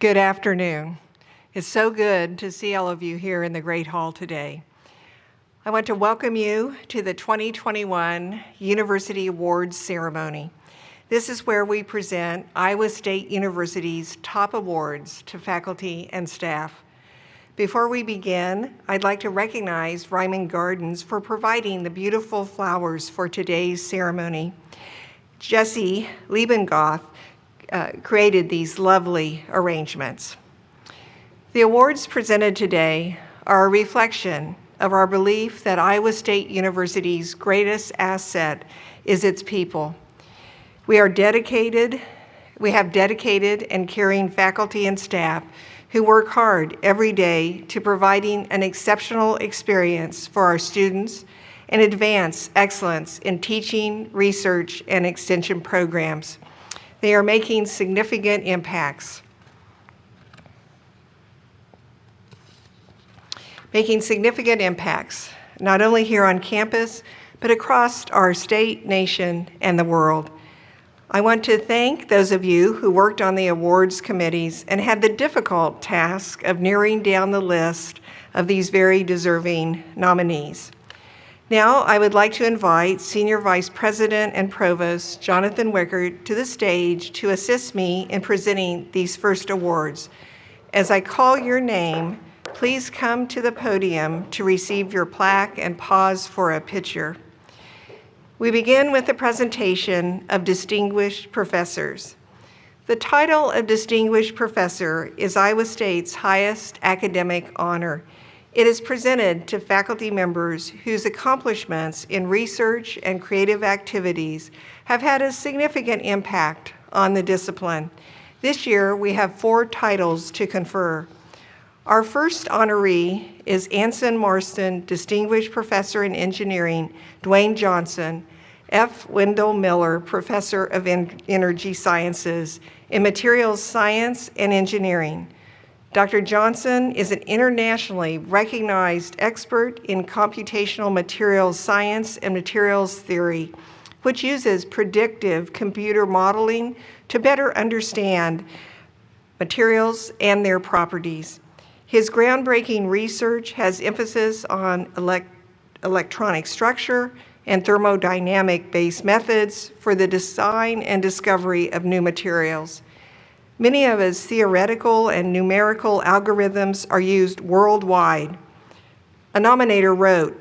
Good afternoon. It's so good to see all of you here in the Great Hall today. I want to welcome you to the 2021 University Awards Ceremony. This is where we present Iowa State University's top awards to faculty and staff. Before we begin, I'd like to recognize Ryman Gardens for providing the beautiful flowers for today's ceremony. Jesse Liebengoth created these lovely arrangements. The awards presented today are a reflection of our belief that Iowa State University's greatest asset is its people. We have dedicated and caring faculty and staff who work hard every day to providing an exceptional experience for our students and advance excellence in teaching, research, and extension programs. They are making significant impacts. Not only here on campus, but across our state, nation, and the world. I want to thank those of you who worked on the awards committees and had the difficult task of narrowing down the list of these very deserving nominees. Now, I would like to invite Senior Vice President and Provost Jonathan Wickert to the stage to assist me in presenting these first awards. As I call your name, please come to the podium to receive your plaque and pause for a picture. We begin with the presentation of distinguished professors. The title of Distinguished Professor is Iowa State's highest academic honor. It is presented to faculty members whose accomplishments in research and creative activities have had a significant impact on the discipline. This year, we have 4 titles to confer. Our first honoree is Anson Marston Distinguished Professor in Engineering, Dwayne Johnson, F. Wendell Miller Professor of Energy Sciences in Materials Science and Engineering. Dr. Johnson is an internationally recognized expert in computational materials science and materials theory, which uses predictive computer modeling to better understand materials and their properties. His groundbreaking research has emphasis on electronic structure and thermodynamic-based methods for the design and discovery of new materials. Many of his theoretical and numerical algorithms are used worldwide. A nominator wrote,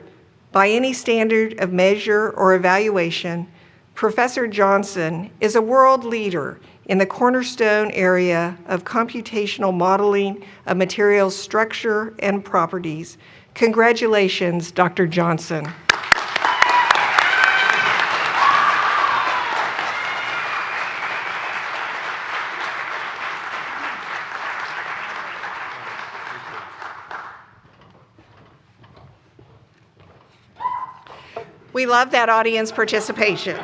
"By any standard of measure or evaluation, Professor Johnson is a world leader in the cornerstone area of computational modeling of materials structure and properties." Congratulations, Dr. Johnson. We love that audience participation.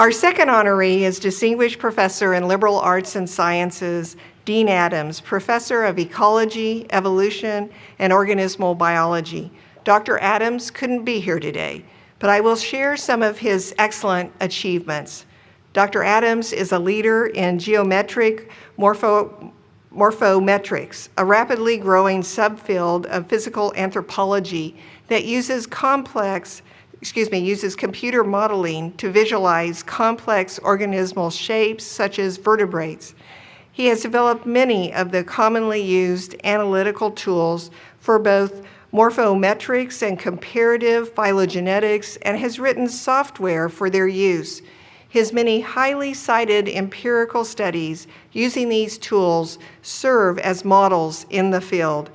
Our second honoree is Distinguished Professor in Liberal Arts and Sciences, Dean Adams, Professor of Ecology, Evolution, and Organismal Biology. Dr. Adams couldn't be here today, but I will share some of his excellent achievements. Dr. Adams is a leader in geometric morphometrics, a rapidly growing subfield of physical anthropology that uses computer modeling to visualize complex organismal shapes such as vertebrates. He has developed many of the commonly used analytical tools for both morphometrics and comparative phylogenetics and has written software for their use. His many highly cited empirical studies using these tools serve as models in the field.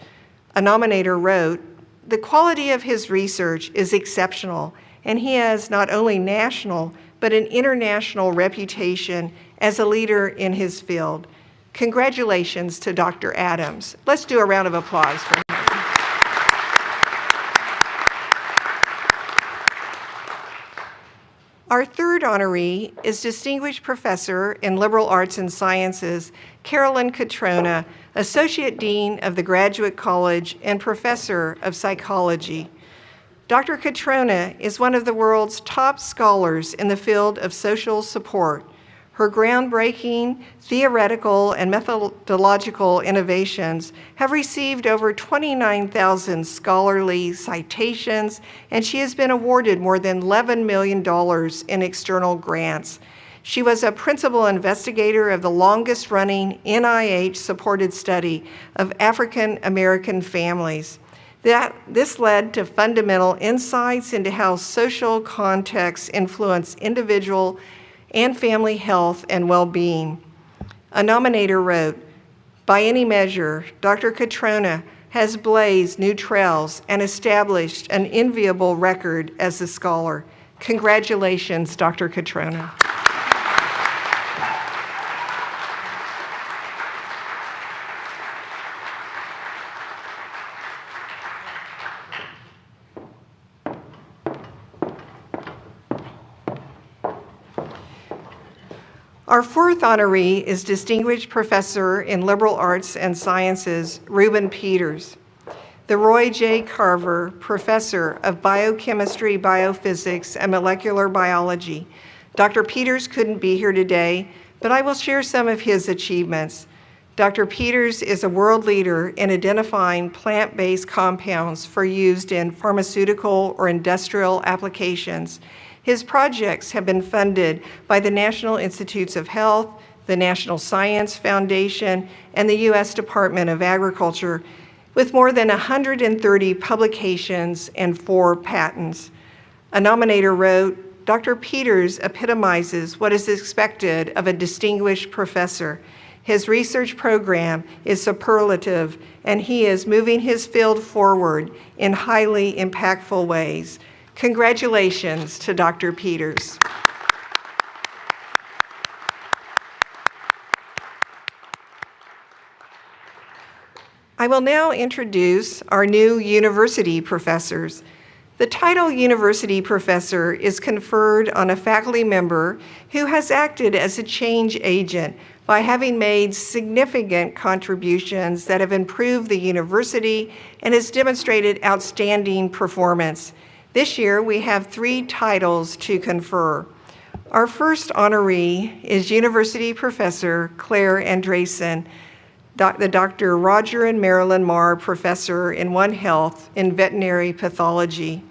A nominator wrote, "The quality of his research is exceptional, and he has not only national, but an international reputation as a leader in his field." Congratulations to Dr. Adams. Let's do a round of applause for him. Our third honoree is Distinguished Professor in Liberal Arts and Sciences, Carolyn Catrona, Associate Dean of the Graduate College and Professor of Psychology. Dr. Catrona is one of the world's top scholars in the field of social support. Her groundbreaking theoretical and methodological innovations have received over 29,000 scholarly citations, and she has been awarded more than $11 million in external grants. She was a principal investigator of the longest-running NIH-supported study of African American families. This led to fundamental insights into how social contexts influence individual and family health and well-being. A nominator wrote, "By any measure, Dr. Catrona has blazed new trails and established an enviable record as a scholar. Congratulations, Dr. Catrona." Our fourth honoree is Distinguished Professor in Liberal Arts and Sciences, Reuben Peters. The Roy J. Carver Professor of Biochemistry, Biophysics, and Molecular Biology. Dr. Peters couldn't be here today, but I will share some of his achievements. Dr. Peters is a world leader in identifying plant-based compounds for use in pharmaceutical or industrial applications. His projects have been funded by the National Institutes of Health, the National Science Foundation, and the U.S. Department of Agriculture, with more than 130 publications and 4 patents. A nominator wrote, "Dr. Peters epitomizes what is expected of a distinguished professor. His research program is superlative, and he is moving his field forward in highly impactful ways." Congratulations to Dr. Peters. I will now introduce our new university professors. The title University Professor is conferred on a faculty member who has acted as a change agent by having made significant contributions that have improved the university and has demonstrated outstanding performance. This year, we have 3 titles to confer. Our first honoree is University Professor Claire Andresen, the Dr. Roger and Marilyn Marr Professor in One Health in Veterinary Pathology.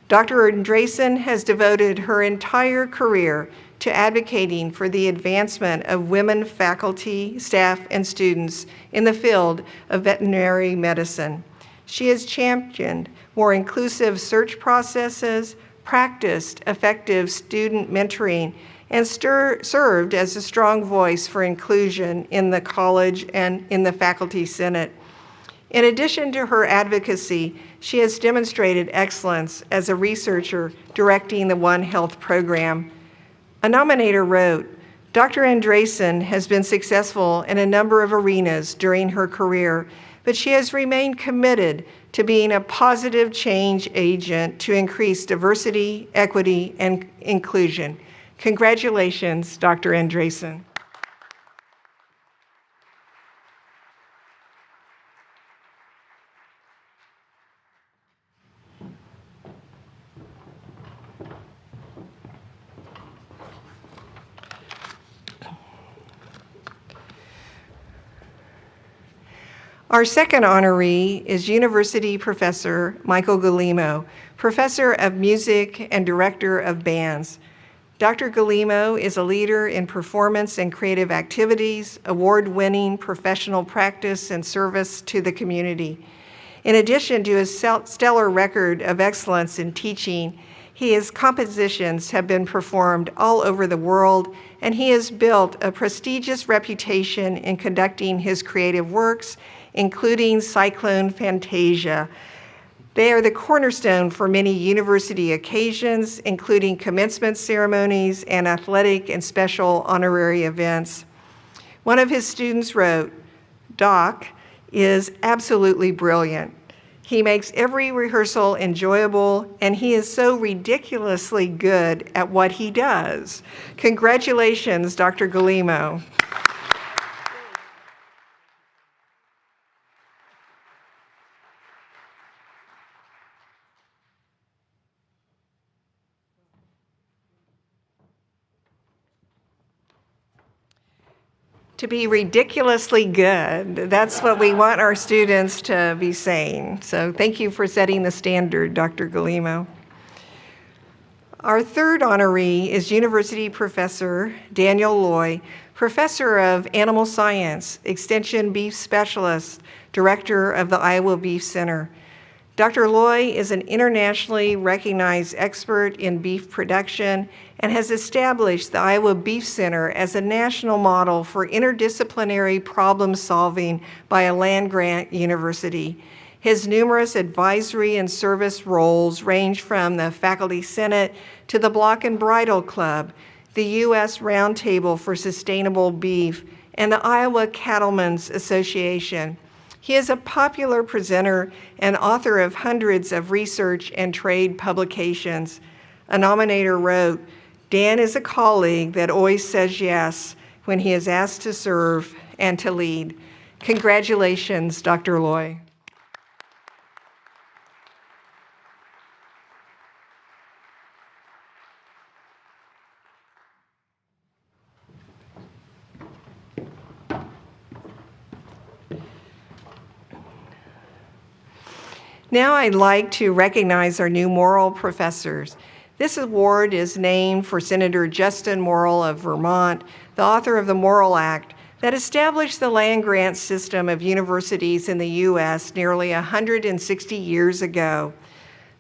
Dr. Andresen has devoted her entire career to advocating for the advancement of women faculty, staff, and students in the field of veterinary medicine. She has championed more inclusive search processes, practiced effective student mentoring, and served as a strong voice for inclusion in the college and in the faculty senate. In addition to her advocacy, she has demonstrated excellence as a researcher directing the One Health program. A nominator wrote, "Dr. Andresen has been successful in a number of arenas during her career, but she has remained committed to being a positive change agent to increase diversity, equity, and inclusion." Congratulations, Dr. Andresen. Our second honoree is University Professor Michael Guillemot, Professor of Music and Director of Bands. Dr. Guillemot is a leader in performance and creative activities, award-winning professional practice and service to the community. In addition to his stellar record of excellence in teaching, his compositions have been performed all over the world, and he has built a prestigious reputation in conducting his creative works, including Cyclone Fantasia. They are the cornerstone for many university occasions, including commencement ceremonies and athletic and special honorary events. One of his students wrote, "Doc is absolutely brilliant. He makes every rehearsal enjoyable, and he is so ridiculously good at what he does." Congratulations, Dr. Guillemot. to be ridiculously good. That's what we want our students to be saying. So thank you for setting the standard, Dr. Galimo. Our third honoree is University Professor Daniel Loy, Professor of Animal Science, Extension Beef Specialist, Director of the Iowa Beef Center. Dr. Loy is an internationally recognized expert in beef production and has established the Iowa Beef Center as a national model for interdisciplinary problem solving by a land-grant university. His numerous advisory and service roles range from the Faculty Senate to the Block and Bridle Club, the U.S. Roundtable for Sustainable Beef, and the Iowa Cattlemen's Association. He is a popular presenter and author of hundreds of research and trade publications. A nominator wrote, "Dan is a colleague that always says yes when he is asked to serve and to lead." Congratulations, Dr. Loy. Now I'd like to recognize our new Morrill professors. This award is named for Senator Justin Morrill of Vermont, the author of the Morrill Act that established the land-grant system of universities in the U.S. nearly 160 years ago.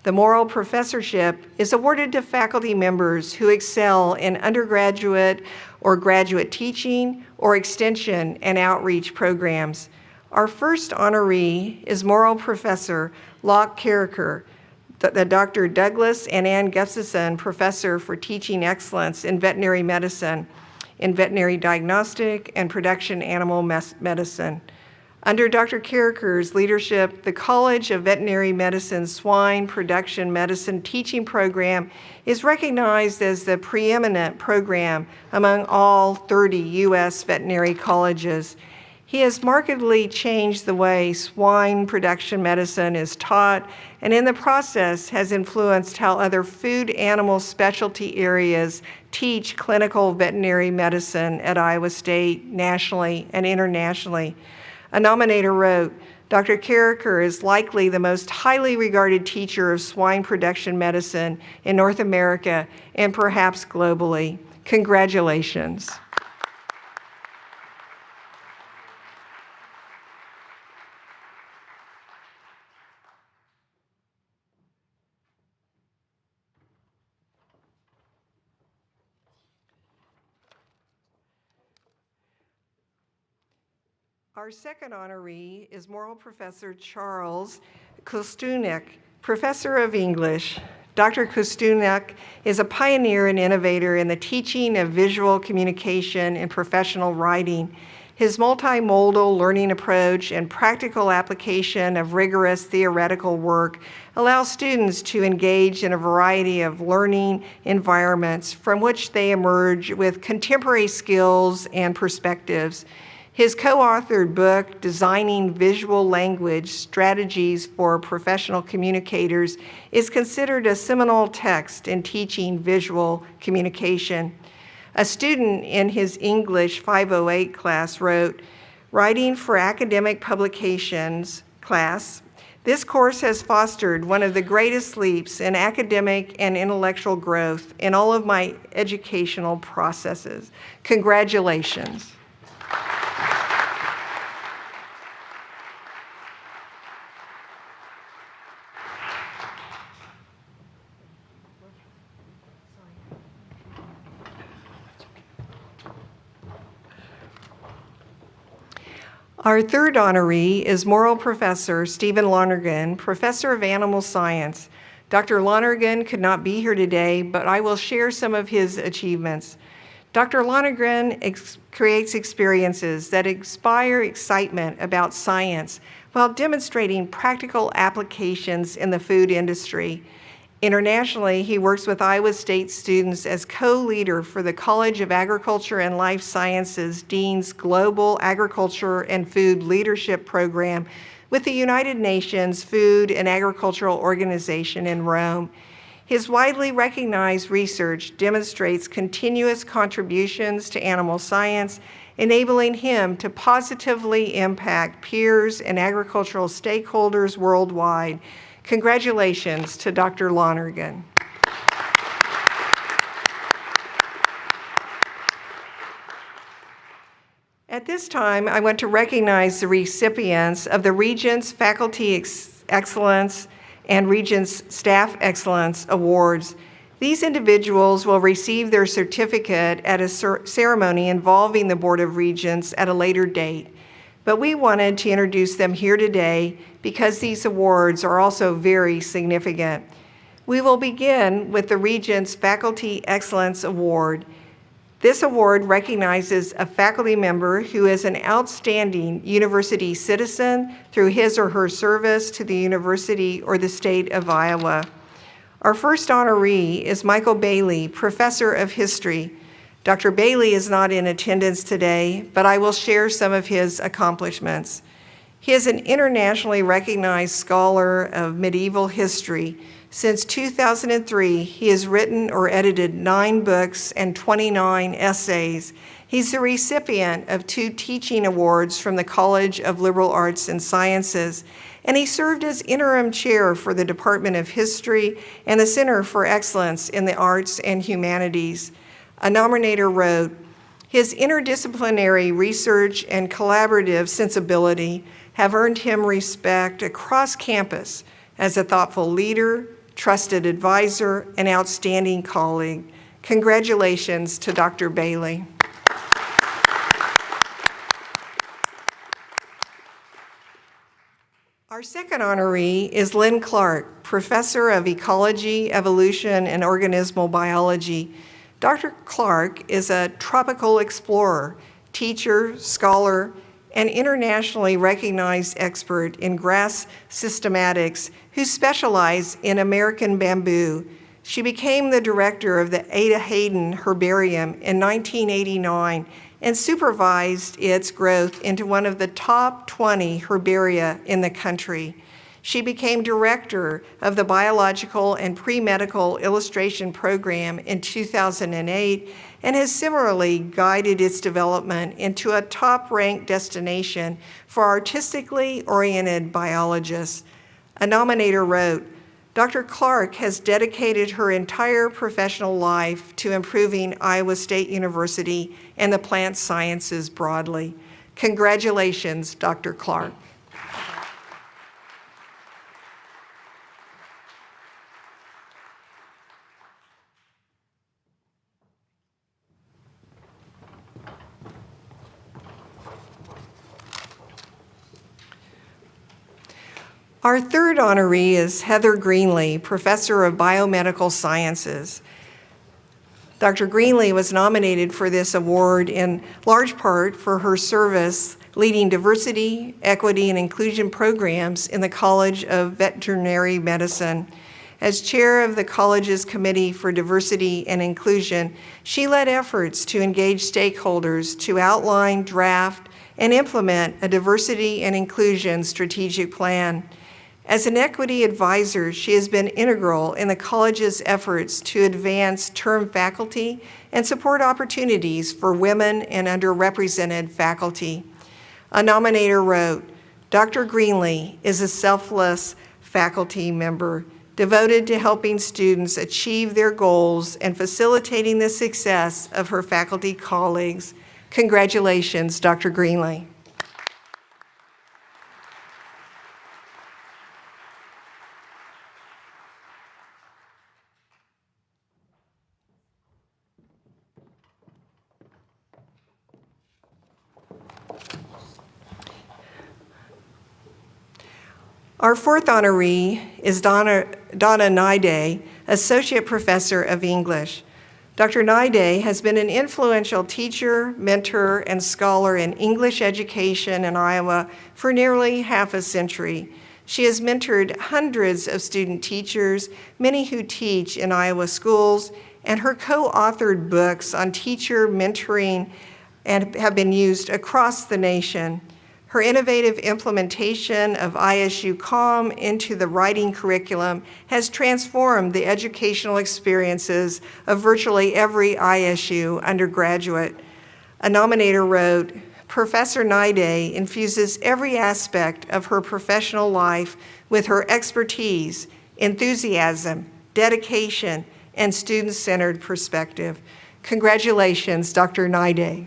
The Morrill Professorship is awarded to faculty members who excel in undergraduate or graduate teaching or extension and outreach programs. Our first honoree is Morrill Professor Locke Carriker, the Dr. Douglas and Ann Gustafson Professor for Teaching Excellence in Veterinary Medicine, in Veterinary Diagnostic and Production Animal Medicine. Under Dr. Carriker's leadership, the College of Veterinary Medicine Swine Production Medicine Teaching Program is recognized as the preeminent program among all 30 U.S. veterinary colleges. He has markedly changed the way swine production medicine is taught, and in the process has influenced how other food animal specialty areas teach clinical veterinary medicine at Iowa State, nationally and internationally. A nominator wrote, "Dr. Carriker is likely the most highly regarded teacher of swine production medicine in North America and perhaps globally. Congratulations." Our second honoree is Morrill Professor Charles Kostunek, Professor of English. Dr. Kostunek is a pioneer and innovator in the teaching of visual communication and professional writing. His multimodal learning approach and practical application of rigorous theoretical work allows students to engage in a variety of learning environments from which they emerge with contemporary skills and perspectives. His co-authored book, Designing Visual Language Strategies for Professional Communicators, is considered a seminal text in teaching visual communication. A student in his English 508 class wrote, "Writing for Academic Publications class, this course has fostered one of the greatest leaps in academic and intellectual growth in all of my educational processes." Congratulations. Our third honoree is Morrill Professor Stephen Lonergan, Professor of Animal Science. Dr. Lonergan could not be here today, but I will share some of his achievements. Dr. Lonergan creates experiences that inspire excitement about science while demonstrating practical applications in the food industry. Internationally, he works with Iowa State students as co-leader for the College of Agriculture and Life Sciences Dean's Global Agriculture and Food Leadership Program with the United Nations Food and Agricultural Organization in Rome. His widely recognized research demonstrates continuous contributions to animal science, enabling him to positively impact peers and agricultural stakeholders worldwide. Congratulations to Dr. Lonergan. At this time, I want to recognize the recipients of the Regents Faculty Excellence and Regents Staff Excellence Awards. These individuals will receive their certificate at a ceremony involving the Board of Regents at a later date. But we wanted to introduce them here today because these awards are also very significant. We will begin with the Regents Faculty Excellence Award. This award recognizes a faculty member who is an outstanding university citizen through his or her service to the university or the state of Iowa. Our first honoree is Michael Bailey, Professor of History. Dr. Bailey is not in attendance today, but I will share some of his accomplishments. He is an internationally recognized scholar of medieval history. Since 2003, he has written or edited 9 books and 29 essays. He's the recipient of 2 teaching awards from the College of Liberal Arts and Sciences, and he served as interim chair for the Department of History and the Center for Excellence in the Arts and Humanities. A nominator wrote, "His interdisciplinary research and collaborative sensibility have earned him respect across campus as a thoughtful leader, trusted advisor, and outstanding colleague." Congratulations to Dr. Bailey. Our second honoree is Lynn Clark, Professor of Ecology, Evolution, and Organismal Biology. Dr. Clark is a tropical explorer, teacher, scholar, an internationally recognized expert in grass systematics who specialized in American bamboo. She became the director of the Ada Hayden Herbarium in 1989 and supervised its growth into one of the top 20 herbaria in the country. She became director of the Biological and Pre-Medical Illustration Program in 2008 and has similarly guided its development into a top-ranked destination for artistically oriented biologists. A nominator wrote, "Dr. Clark has dedicated her entire professional life to improving Iowa State University and the plant sciences broadly." Congratulations, Dr. Clark. Our third honoree is Heather Greenlee, Professor of Biomedical Sciences. Dr. Greenlee was nominated for this award in large part for her service leading diversity, equity, and inclusion programs in the College of Veterinary Medicine. As chair of the college's Committee for Diversity and Inclusion, she led efforts to engage stakeholders to outline, draft, and implement a diversity and inclusion strategic plan. As an equity advisor, she has been integral in the college's efforts to advance term faculty and support opportunities for women and underrepresented faculty. A nominator wrote, "Dr. Greenlee is a selfless faculty member, devoted to helping students achieve their goals and facilitating the success of her faculty colleagues." Congratulations, Dr. Greenlee. Our fourth honoree is Donna Naiday, Associate Professor of English. Dr. Naiday has been an influential teacher, mentor, and scholar in English education in Iowa for nearly half a century. She has mentored hundreds of student teachers, many who teach in Iowa schools, and her co-authored books on teacher mentoring and have been used across the nation. Her innovative implementation of ISU CALM into the writing curriculum has transformed the educational experiences of virtually every ISU undergraduate. A nominator wrote, "Professor Naidoo infuses every aspect of her professional life with her expertise, enthusiasm, dedication, and student-centered perspective." Congratulations, Dr. Naidoo.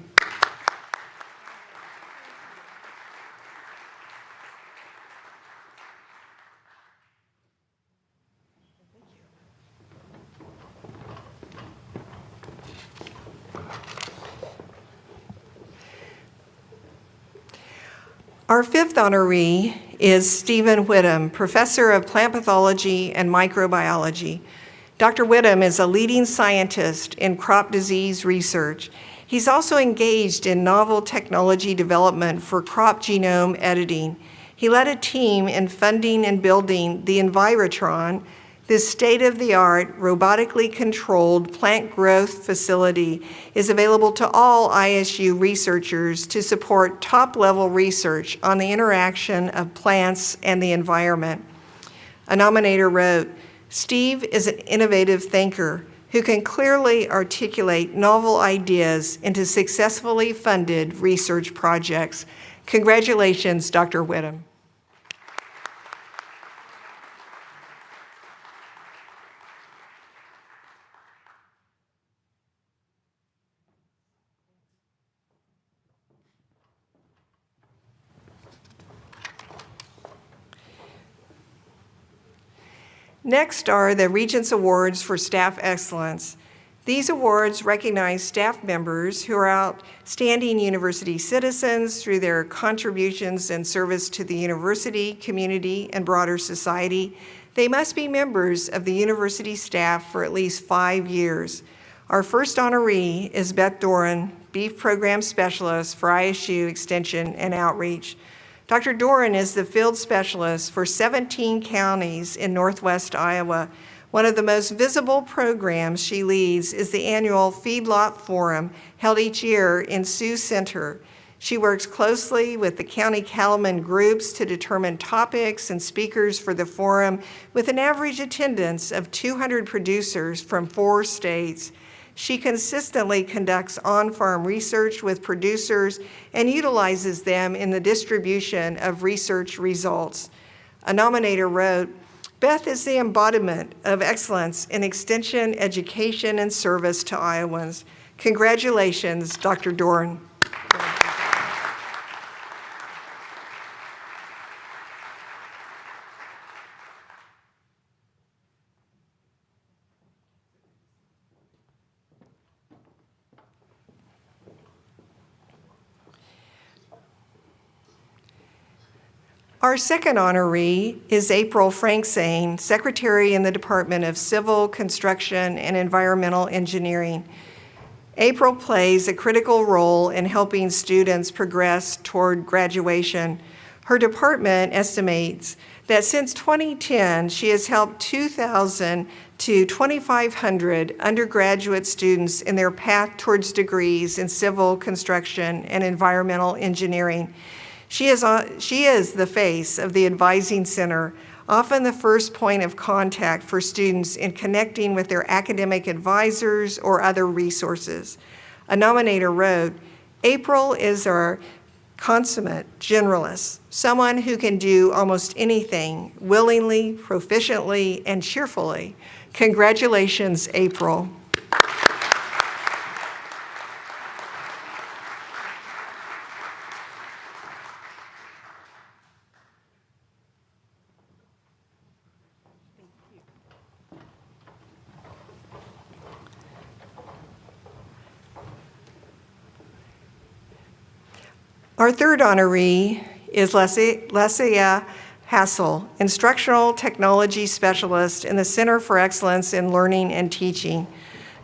Our fifth honoree is Stephen Whittam, Professor of Plant Pathology and Microbiology. Dr. Whittam is a leading scientist in crop disease research. He's also engaged in novel technology development for crop genome editing. He led a team in funding and building the Envirotron, this state-of-the-art, robotically controlled plant growth facility is available to all ISU researchers to support top-level research on the interaction of plants and the environment. A nominator wrote, "Steve is an innovative thinker who can clearly articulate novel ideas into successfully funded research projects." Congratulations, Dr. Whittam. Next are the Regents Awards for Staff Excellence. These awards recognize staff members who are outstanding university citizens through their contributions and service to the university, community, and broader society. They must be members of the university staff for at least 5 years. Our first honoree is Beth Doran, Beef Program Specialist for ISU Extension and Outreach. Dr. Doran is the field specialist for 17 counties in Northwest Iowa. One of the most visible programs she leads is the annual Feedlot Forum held each year in Sioux Center. She works closely with the county cattlemen groups to determine topics and speakers for the forum with an average attendance of 200 producers from 4 states. She consistently conducts on-farm research with producers and utilizes them in the distribution of research results. A nominator wrote, "Beth is the embodiment of excellence in extension, education, and service to Iowans." Congratulations, Dr. Doran. Our second honoree is April Franksane, Secretary in the Department of Civil, Construction, and Environmental Engineering. April plays a critical role in helping students progress toward graduation. Her department estimates that since 2010, she has helped 2,000 to 2,500 undergraduate students in their path towards degrees in civil, construction, and environmental engineering. She is the face of the Advising Center, often the first point of contact for students in connecting with their academic advisors or other resources. A nominator wrote, "April is our consummate generalist, someone who can do almost anything willingly, proficiently, and cheerfully." Congratulations, April. Our third honoree is Lesia Hassel, Instructional Technology Specialist in the Center for Excellence in Learning and Teaching.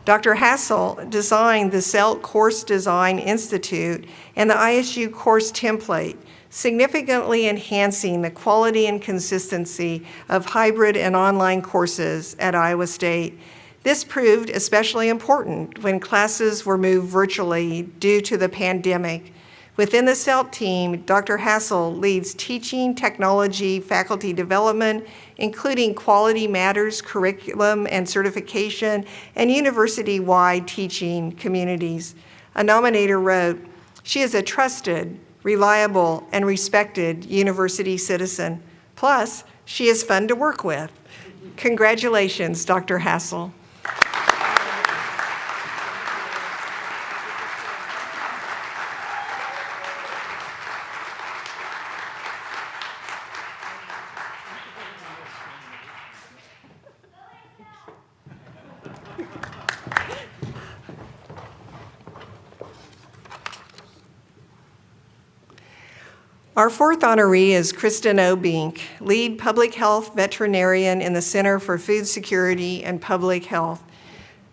Dr. Hassel designed the CELT Course Design Institute and the ISU course template, significantly enhancing the quality and consistency of hybrid and online courses at Iowa State. This proved especially important when classes were moved virtually due to the pandemic. Within the CELT team, Dr. Hassel leads teaching, technology, faculty development, including Quality Matters curriculum and certification, and university-wide teaching communities. A nominator wrote, "She is a trusted, reliable, and respected university citizen. Plus, she is fun to work with." Congratulations, Dr. Hassel. Our fourth honoree is Kristen Obink, lead public health veterinarian in the Center for Food Security and Public Health.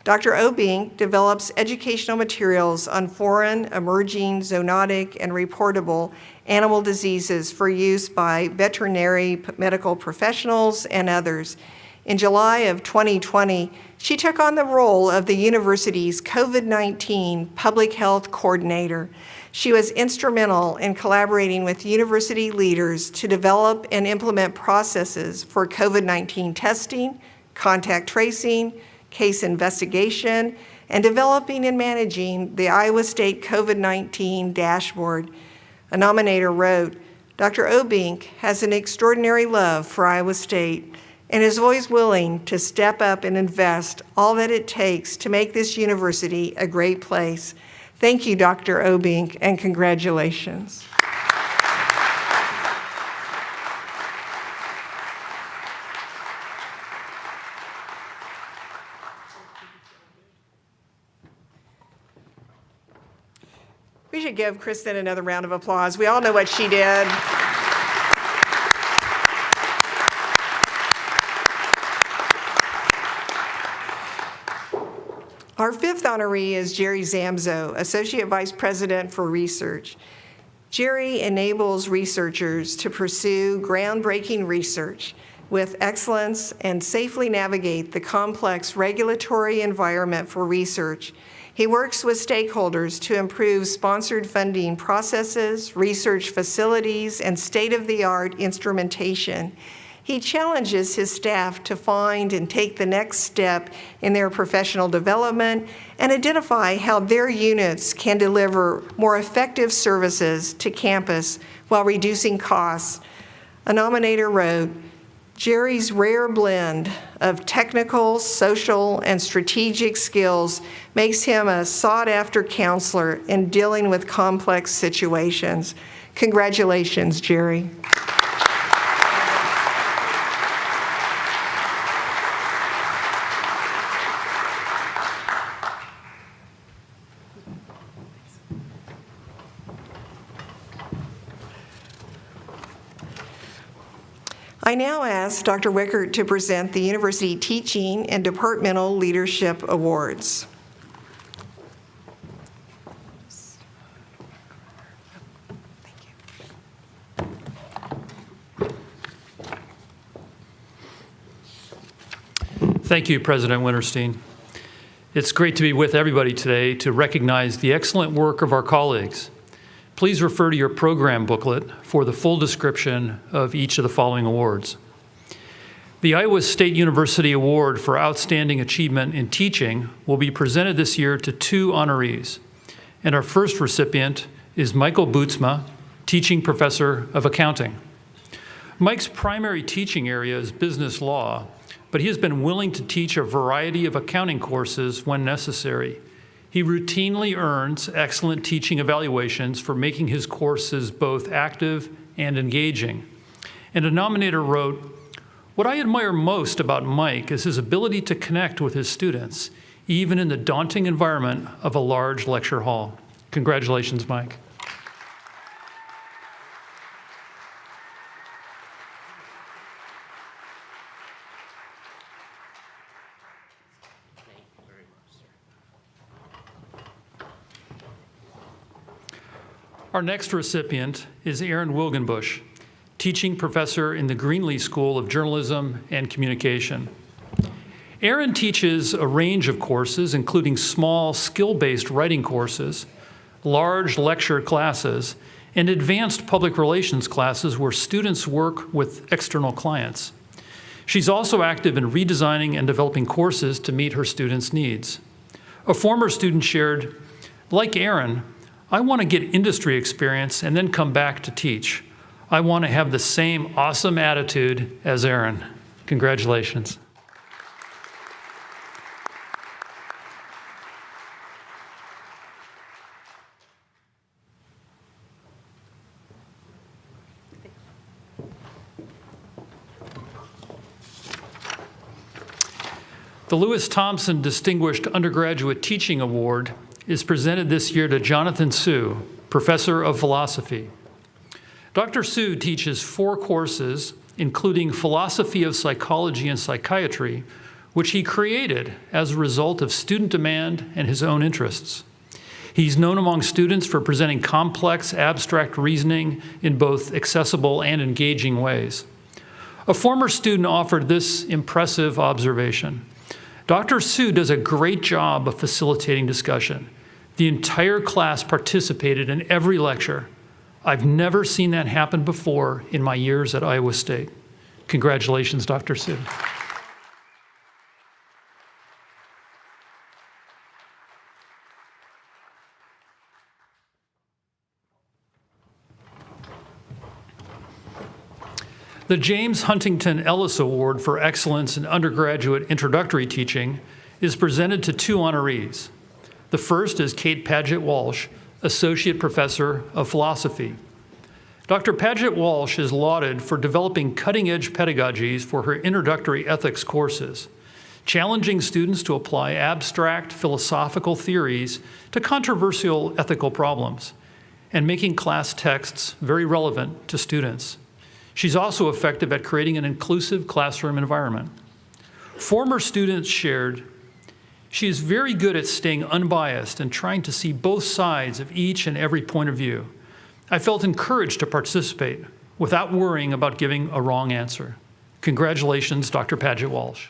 Dr. Obink develops educational materials on foreign, emerging, zoonotic, and reportable animal diseases for use by veterinary medical professionals and others. In July of 2020, she took on the role of the university's COVID-19 public health coordinator. She was instrumental in collaborating with university leaders to develop and implement processes for COVID-19 testing, contact tracing, case investigation, and developing and managing the Iowa State COVID-19 dashboard. A nominator wrote, "Dr. Obink has an extraordinary love for Iowa State and is always willing to step up and invest all that it takes to make this university a great place." Thank you, Dr. Obink, and congratulations. We should give Kristen another round of applause. We all know what she did. Our fifth honoree is Jerry Zamzo, Associate Vice President for Research. Jerry enables researchers to pursue groundbreaking research with excellence and safely navigate the complex regulatory environment for research. He works with stakeholders to improve sponsored funding processes, research facilities, and state-of-the-art instrumentation. He challenges his staff to find and take the next step in their professional development and identify how their units can deliver more effective services to campus while reducing costs. A nominator wrote, "Jerry's rare blend of technical, social, and strategic skills makes him a sought-after counselor in dealing with complex situations." Congratulations, Jerry. I now ask Dr. Wickert to present the University Teaching and Departmental Leadership Awards. Thank you, President Winterstein. It's great to be with everybody today to recognize the excellent work of our colleagues. Please refer to your program booklet for the full description of each of the following awards. The Iowa State University Award for Outstanding Achievement in Teaching will be presented this year to two honorees. And our first recipient is Michael Bootsma, Teaching Professor of Accounting. Mike's primary teaching area is business law, but he has been willing to teach a variety of accounting courses when necessary. He routinely earns excellent teaching evaluations for making his courses both active and engaging. And a nominator wrote, "What I admire most about Mike is his ability to connect with his students, even in the daunting environment of a large lecture hall." Congratulations, Mike. Our next recipient is Aaron Wilgenbush, Teaching Professor in the Greenlee School of Journalism and Communication. Aaron teaches a range of courses, including small skill-based writing courses large lecture classes, and advanced public relations classes where students work with external clients. She's also active in redesigning and developing courses to meet her students' needs. A former student shared, "Like Erin, I want to get industry experience and then come back to teach. I want to have the same awesome attitude as Erin." Congratulations. The Lewis Thompson Distinguished Undergraduate Teaching Award is presented this year to Jonathan Su, Professor of Philosophy. Dr. Su teaches 4 courses, including Philosophy of Psychology and Psychiatry, which he created as a result of student demand and his own interests. He's known among students for presenting complex, abstract reasoning in both accessible and engaging ways. A former student offered this impressive observation: "Dr. Su does a great job of facilitating discussion. The entire class participated in every lecture. I've never seen that happen before in my years at Iowa State." Congratulations, Dr. Su. The James Huntington Ellis Award for Excellence in Undergraduate Introductory Teaching is presented to 2 honorees. The first is Kate Paget Walsh, Associate Professor of Philosophy. Dr. Paget Walsh is lauded for developing cutting-edge pedagogies for her introductory ethics courses, challenging students to apply abstract philosophical theories to controversial ethical problems, and making class texts very relevant to students. She's also effective at creating an inclusive classroom environment. Former students shared, "She is very good at staying unbiased and trying to see both sides of each and every point of view. I felt encouraged to participate without worrying about giving a wrong answer." Congratulations, Dr. Paget Walsh.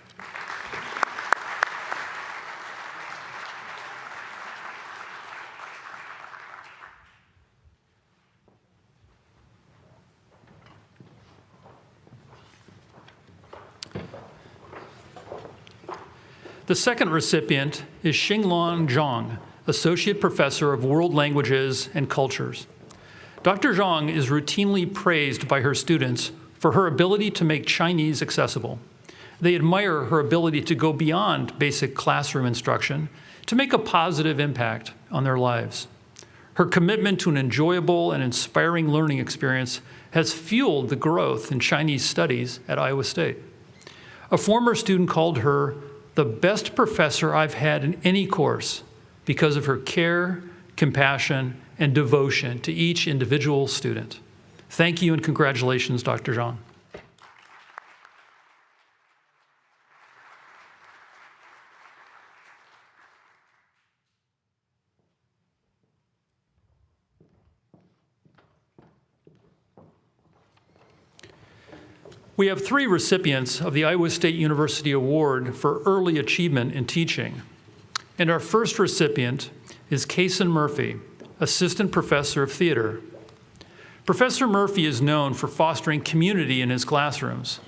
The second recipient is Xinglong Zhang, Associate Professor of World Languages and Cultures. Dr. Zhang is routinely praised by her students for her ability to make Chinese accessible. They admire her ability to go beyond basic classroom instruction to make a positive impact on their lives. Her commitment to an enjoyable and inspiring learning experience has fueled the growth in Chinese studies at Iowa State. A former student called her the best professor I've had in any course because of her care, compassion, and devotion to each individual student. Thank you and congratulations, Dr. Zhang. We have 3 recipients of the Iowa State University Award for Early Achievement in Teaching. And our first recipient is Kason Murphy, Assistant Professor of Theater. Professor Murphy is known for fostering community in his classrooms.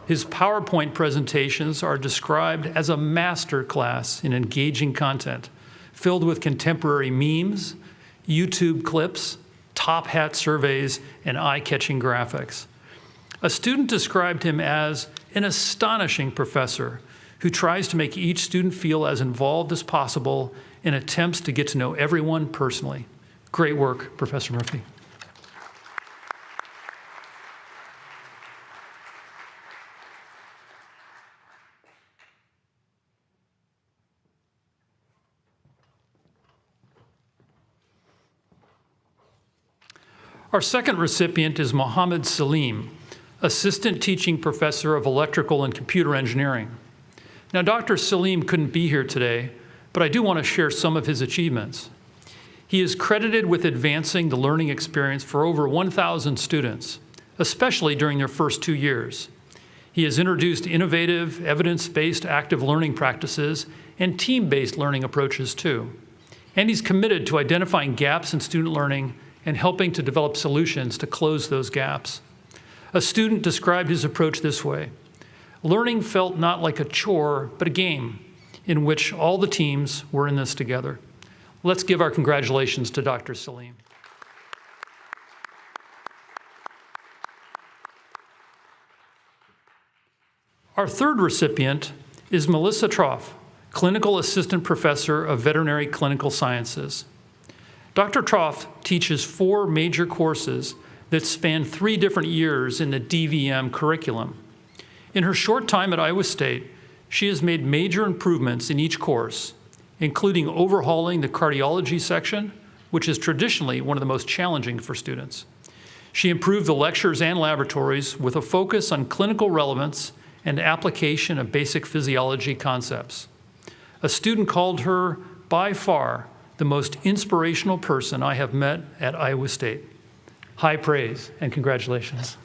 His PowerPoint presentations are described as a master class in engaging content, filled with contemporary memes, YouTube clips, top hat surveys, and eye-catching graphics. A student described him as an astonishing professor who tries to make each student feel as involved as possible and attempts to get to know everyone personally. Great work, Professor Murphy. Our second recipient is Mohammed Salim, Assistant Teaching Professor of Electrical and Computer Engineering. Now, Dr. Salim couldn't be here today, but I do want to share some of his achievements. He is credited with advancing the learning experience for over 1,000 students, especially during their first 2 years. He has introduced innovative, evidence-based active learning practices and team-based learning approaches too. and he's committed to identifying gaps in student learning and helping to develop solutions to close those gaps. A student described his approach this way: learning felt not like a chore, but a game in which all the teams were in this together. Let's give our congratulations to Dr. Salim. Our third recipient is Melissa Troff, Clinical Assistant Professor of Veterinary Clinical Sciences. Dr. Troff teaches 4 major courses that span 3 different years in the DVM curriculum. In her short time at Iowa State, she has made major improvements in each course, including overhauling the cardiology section, which is traditionally one of the most challenging for students. She improved the lectures and laboratories with a focus on clinical relevance and application of basic physiology concepts. A student called her, by far, the most inspirational person I have met at Iowa State. High praise and congratulations.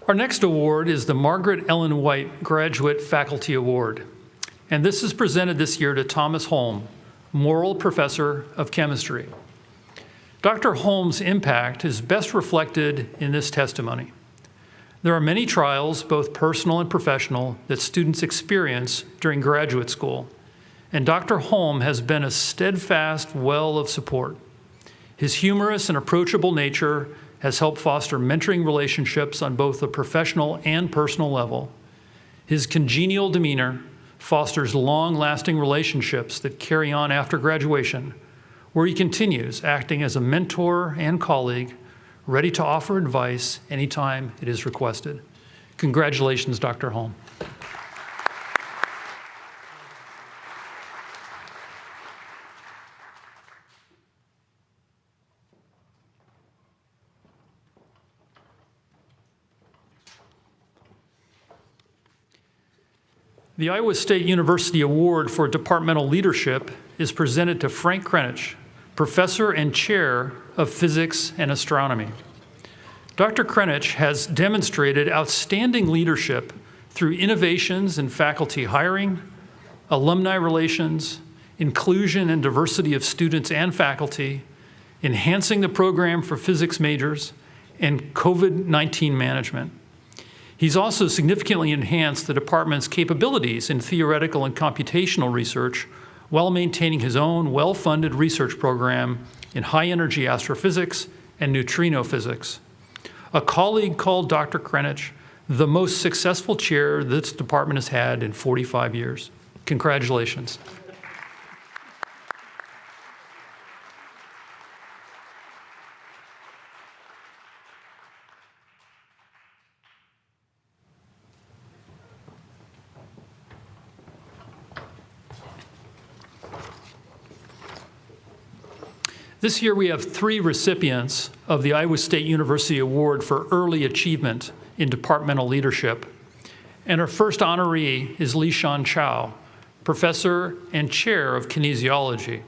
Our next award is the Margaret Ellen White Graduate Faculty Award, and this is presented this year to Thomas Holm, Morrill Professor of Chemistry. Dr. Holm's impact is best reflected in this testimony. There are many trials, both personal and professional, that students experience during graduate school, and Dr. Holm has been a steadfast well of support. His humorous and approachable nature has helped foster mentoring relationships on both the professional and personal level. His congenial demeanor fosters long-lasting relationships that carry on after graduation, where he continues acting as a mentor and colleague, ready to offer advice anytime it is requested. Congratulations, Dr. Holm. The Iowa State University Award for Departmental Leadership is presented to Frank Krenich, Professor and Chair of Physics and Astronomy. Dr. Krenich has demonstrated outstanding leadership through innovations in faculty hiring, alumni relations, inclusion and diversity of students and faculty, enhancing the program for physics majors, and COVID-19 management. He's also significantly enhanced the department's capabilities in theoretical and computational research while maintaining his own well-funded research program in high-energy astrophysics and neutrino physics. A colleague called Dr. Krenich the most successful chair this department has had in 45 years. Congratulations. This year we have 3 recipients of the Iowa State University Award for Early Achievement in Departmental Leadership. And our first honoree is Lishan Chow, Professor and Chair of Kinesiology.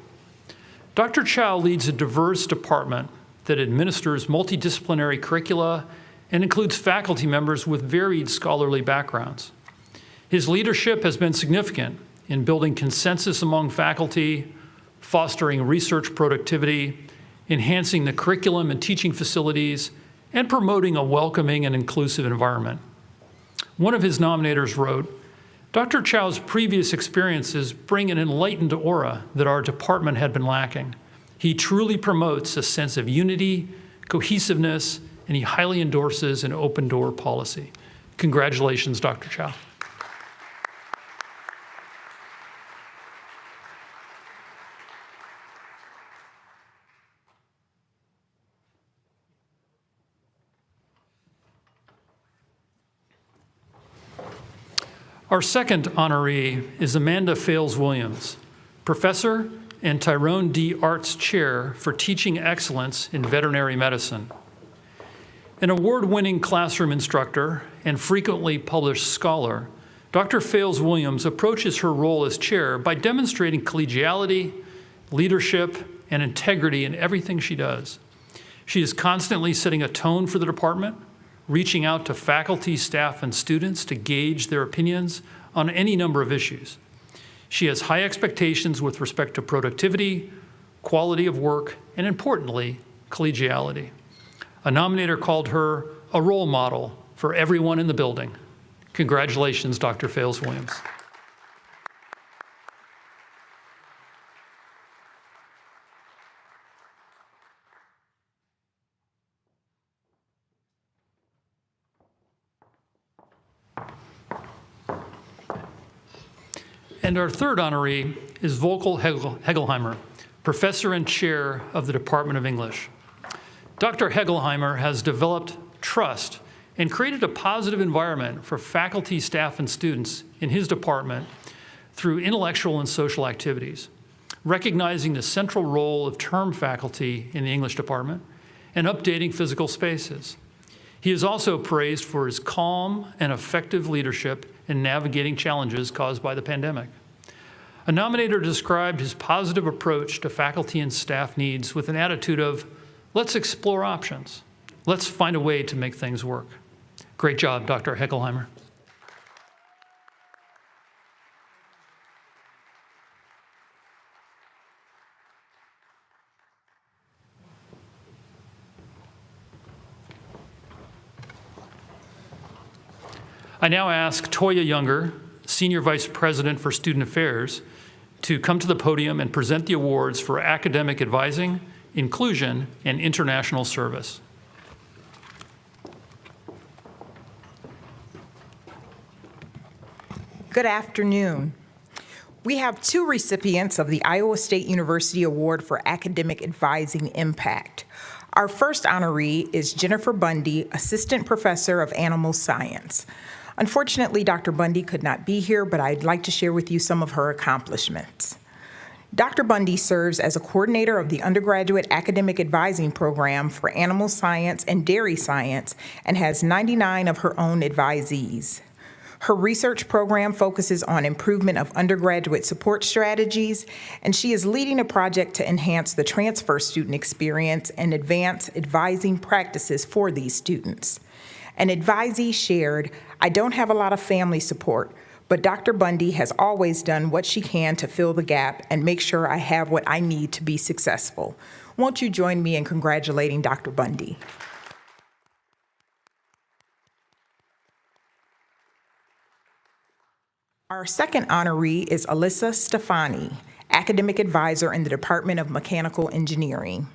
Dr. Chow leads a diverse department that administers multidisciplinary curricula and includes faculty members with varied scholarly backgrounds. His leadership has been significant in building consensus among faculty, fostering research productivity, enhancing the curriculum and teaching facilities, and promoting a welcoming and inclusive environment. One of his nominators wrote, "Dr. Chow's previous experiences bring an enlightened aura that our department had been lacking. He truly promotes a sense of unity, cohesiveness, and he highly endorses an open-door policy." Congratulations, Dr. Chow. Our second honoree is Amanda Fales-Williams, Professor and Tyrone D. Arts Chair for Teaching Excellence in Veterinary Medicine. An award-winning classroom instructor and frequently published scholar, Dr. Fales-Williams approaches her role as chair by demonstrating collegiality, leadership, and integrity in everything she does. She is constantly setting a tone for the department, reaching out to faculty, staff, and students to gauge their opinions on any number of issues. She has high expectations with respect to productivity, quality of work, and importantly, collegiality. A nominator called her a role model for everyone in the building. Congratulations, Dr. Fales-Williams. And our third honoree is Volker Hegelheimer, Professor and Chair of the Department of English. Dr. Hegelheimer has developed trust and created a positive environment for faculty, staff, and students in his department through intellectual and social activities, recognizing the central role of term faculty in the English department and updating physical spaces. He is also praised for his calm and effective leadership in navigating challenges caused by the pandemic. A nominator described his positive approach to faculty and staff needs with an attitude of, let's explore options. Let's find a way to make things work. Great job, Dr. Hegelheimer. I now ask Toya Younger, Senior Vice President for Student Affairs, to come to the podium and present the awards for academic advising, inclusion, and international service. Good afternoon. We have two recipients of the Iowa State University Award for Academic Advising Impact. Our first honoree is Jennifer Bundy, Assistant Professor of Animal Science. Unfortunately, Dr. Bundy could not be here, but I'd like to share with you some of her accomplishments. Dr. Bundy serves as a coordinator of the undergraduate academic advising program for animal science and dairy science and has 99 of her own advisees. Her research program focuses on improvement of undergraduate support strategies, and she is leading a project to enhance the transfer student experience and advance advising practices for these students. An advisee shared, "I don't have a lot of family support, but Dr. Bundy has always done what she can to fill the gap and make sure I have what I need to be successful." Won't you join me in congratulating Dr. Bundy? Our second honoree is Alyssa Stefani, Academic Advisor in the Department of Mechanical Engineering.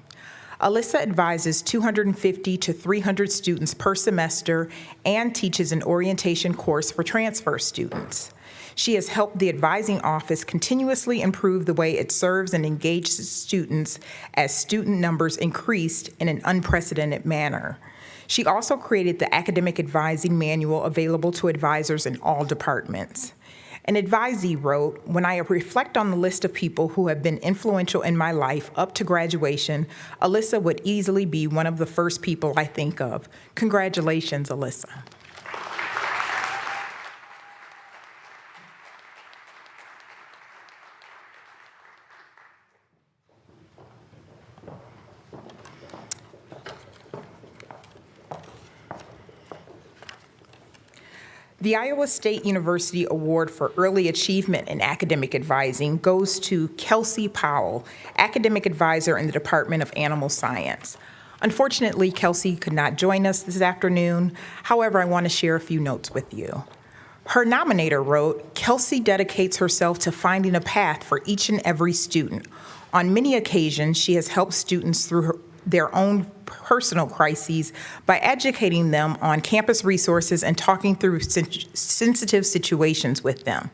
Alyssa advises 250 to 300 students per semester and teaches an orientation course for transfer students. She has helped the advising office continuously improve the way it serves and engages students as student numbers increased in an unprecedented manner. She also created the academic advising manual available to advisors in all departments. An advisee wrote, "When I reflect on the list of people who have been influential in my life up to graduation, Alyssa would easily be one of the first people I think of." Congratulations, Alyssa. The Iowa State University Award for Early Achievement in Academic Advising goes to Kelsey Powell, Academic Advisor in the Department of Animal Science. Unfortunately, Kelsey could not join us this afternoon. However, I want to share a few notes with you. Her nominator wrote, "Kelsey dedicates herself to finding a path for each and every student. On many occasions, she has helped students through their own personal crises by educating them on campus resources and talking through sensitive situations with them."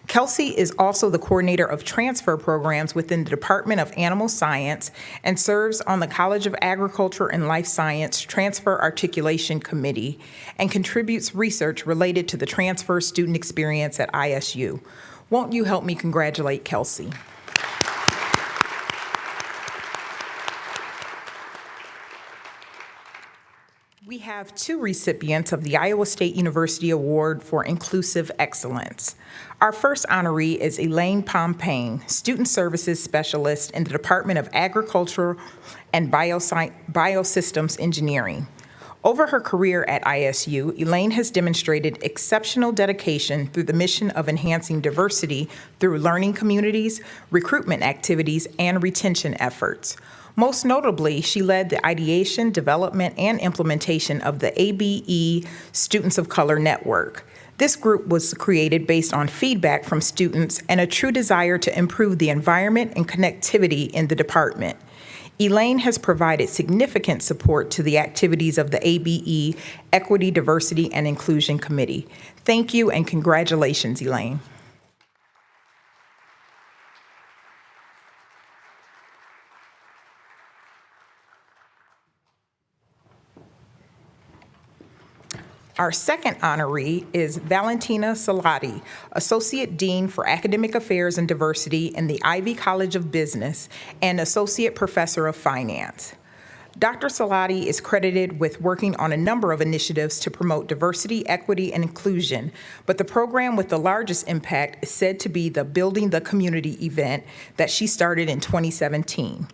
Kelsey is also the coordinator of transfer programs within the Department of Animal Science and serves on the College of Agriculture and Life Science Transfer Articulation Committee and contributes research related to the transfer student experience at ISU. Won't you help me congratulate Kelsey? We have have two recipients of the Iowa State University Award for Inclusive Excellence. Our first honoree is Elaine Pompagne, Student Services Specialist in the Department of Agricultural and Biosystems Engineering. Over her career at ISU, Elaine has demonstrated exceptional dedication through the mission of enhancing diversity through learning communities, recruitment activities, and retention efforts. Most notably, she led the ideation, development, and implementation of the ABE Students of Color Network. This group was created based on feedback from students and a true desire to improve the environment and connectivity in the department. Elaine has provided significant support to the activities of the ABE Equity, Diversity, and Inclusion Committee. Thank you and congratulations, Elaine. Our second honoree is Valentina Salati, Associate Dean for Academic Affairs and Diversity in the Ivy College of Business and Associate Professor of Finance. Dr. Salati is credited with working on a number of initiatives to promote diversity, equity, and inclusion, but the program with the largest impact is said to be the Building the Community event that she started in 2017.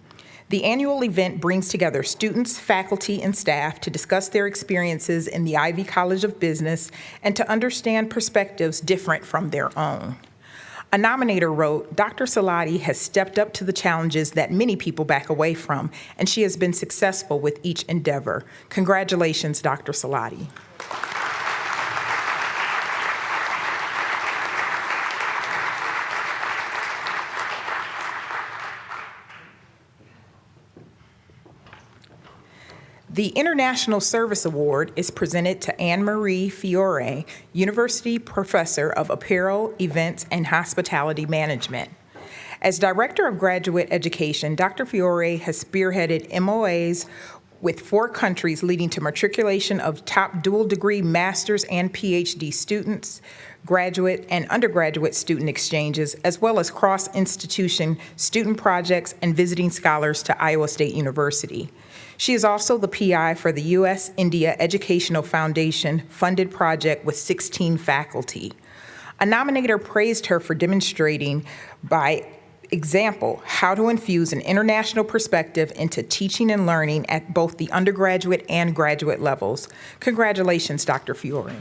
The annual event brings together students, faculty, and staff to discuss their experiences in the Ivy College of Business and to understand perspectives different from their own. A nominator wrote, "Dr. Salati has stepped up to the challenges that many people back away from, and she has been successful with each endeavor. Congratulations, Dr. Salati." The International Service Award is presented to Anne Marie Fiore, University Professor of Apparel, Events, and Hospitality Management. As Director of Graduate Education, Dr. Fiore has spearheaded MOAs with 4 countries, leading to matriculation of top dual degree master's and PhD students, graduate and undergraduate student exchanges, as well as cross-institution student projects and visiting scholars to Iowa State University. She is also the PI for the U.S.-India Educational Foundation funded project with 16 faculty. A nominator praised her for demonstrating by example how to infuse an international perspective into teaching and learning at both the undergraduate and graduate levels. Congratulations, Dr. Fiore.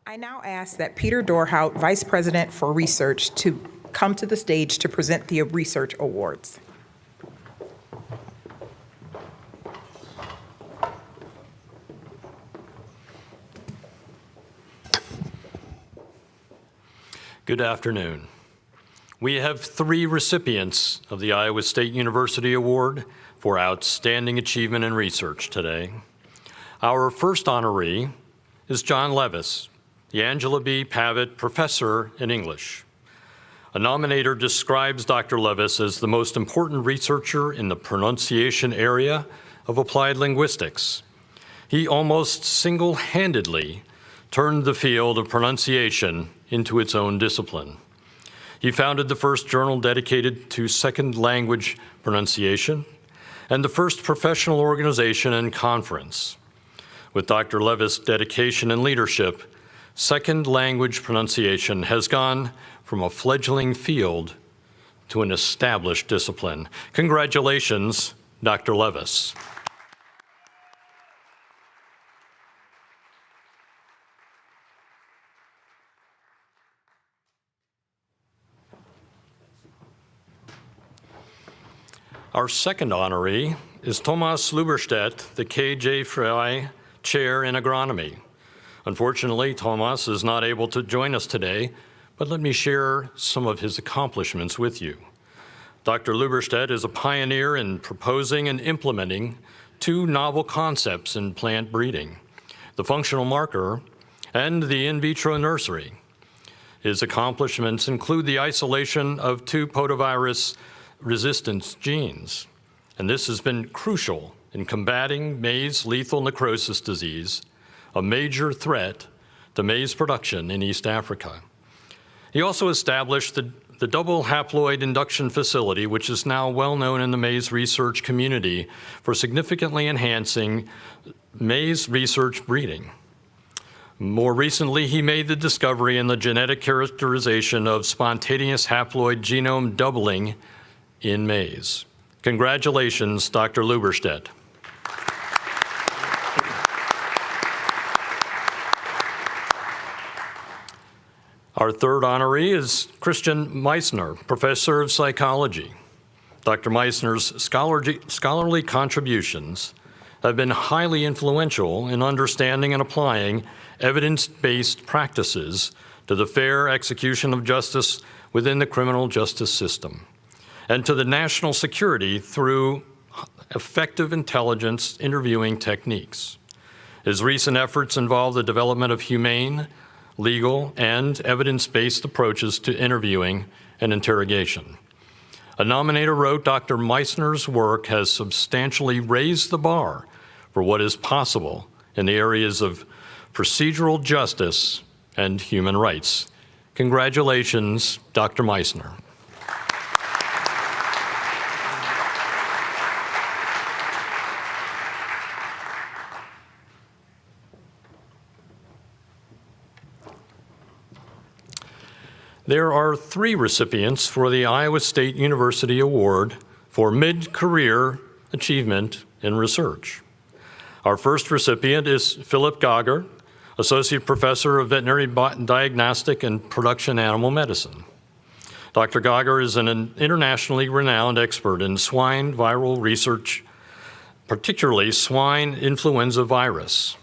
I now ask that Peter Dorhout, Vice President for Research, to come to the stage to present the research awards. Good afternoon. We have 3 recipients of the Iowa State University Award for Outstanding Achievement in Research today. Our first honoree is John Levis, the Angela B. Pavitt Professor in English. A nominator describes Dr. Levis as the most important researcher in the pronunciation area of applied linguistics. He almost single-handedly turned the field of pronunciation into its own discipline. He founded the first journal dedicated to second language pronunciation and the first professional organization and conference. With Dr. Levis' dedication and leadership, second language pronunciation has gone from a fledgling field to an established discipline. Congratulations, Dr. Levis. Our second honoree is Thomas Luberstedt, the K.J. Frey Chair in Agronomy. Unfortunately, Thomas is not able to join us today, but let me share some of his accomplishments with you. Dr. Luberstedt is a pioneer in proposing and implementing 2 novel concepts in plant breeding, the functional marker and the in vitro nursery. His accomplishments include the isolation of 2 potavirus resistance genes, and this has been crucial in combating maize lethal necrosis disease, a major threat to maize production in East Africa. He also established the double haploid induction facility, which is now well known in the maize research community for significantly enhancing maize research breeding. More recently, he made the discovery in the genetic characterization of spontaneous haploid genome doubling in maize. Congratulations, Dr. Luberstedt. Our third honoree is Christian Meissner, Professor of Psychology. Dr. Meissner's scholarly contributions have been highly influential in understanding and applying evidence-based practices to the fair execution of justice within the criminal justice system, and to the national security through effective intelligence interviewing techniques. His recent efforts involve the development of humane, legal, and evidence-based approaches to interviewing and interrogation. A nominator wrote, Dr. Meissner's work has substantially raised the bar for what is possible in the areas of procedural justice and human rights. Congratulations, Dr. Meissner. There are 3 recipients for the Iowa State University Award for Mid-Career Achievement in Research. Our first recipient is Philip Gauger, Associate Professor of Veterinary Diagnostic and Production Animal Medicine. Dr. Gauger is an internationally renowned expert in swine viral research, particularly swine influenza virus.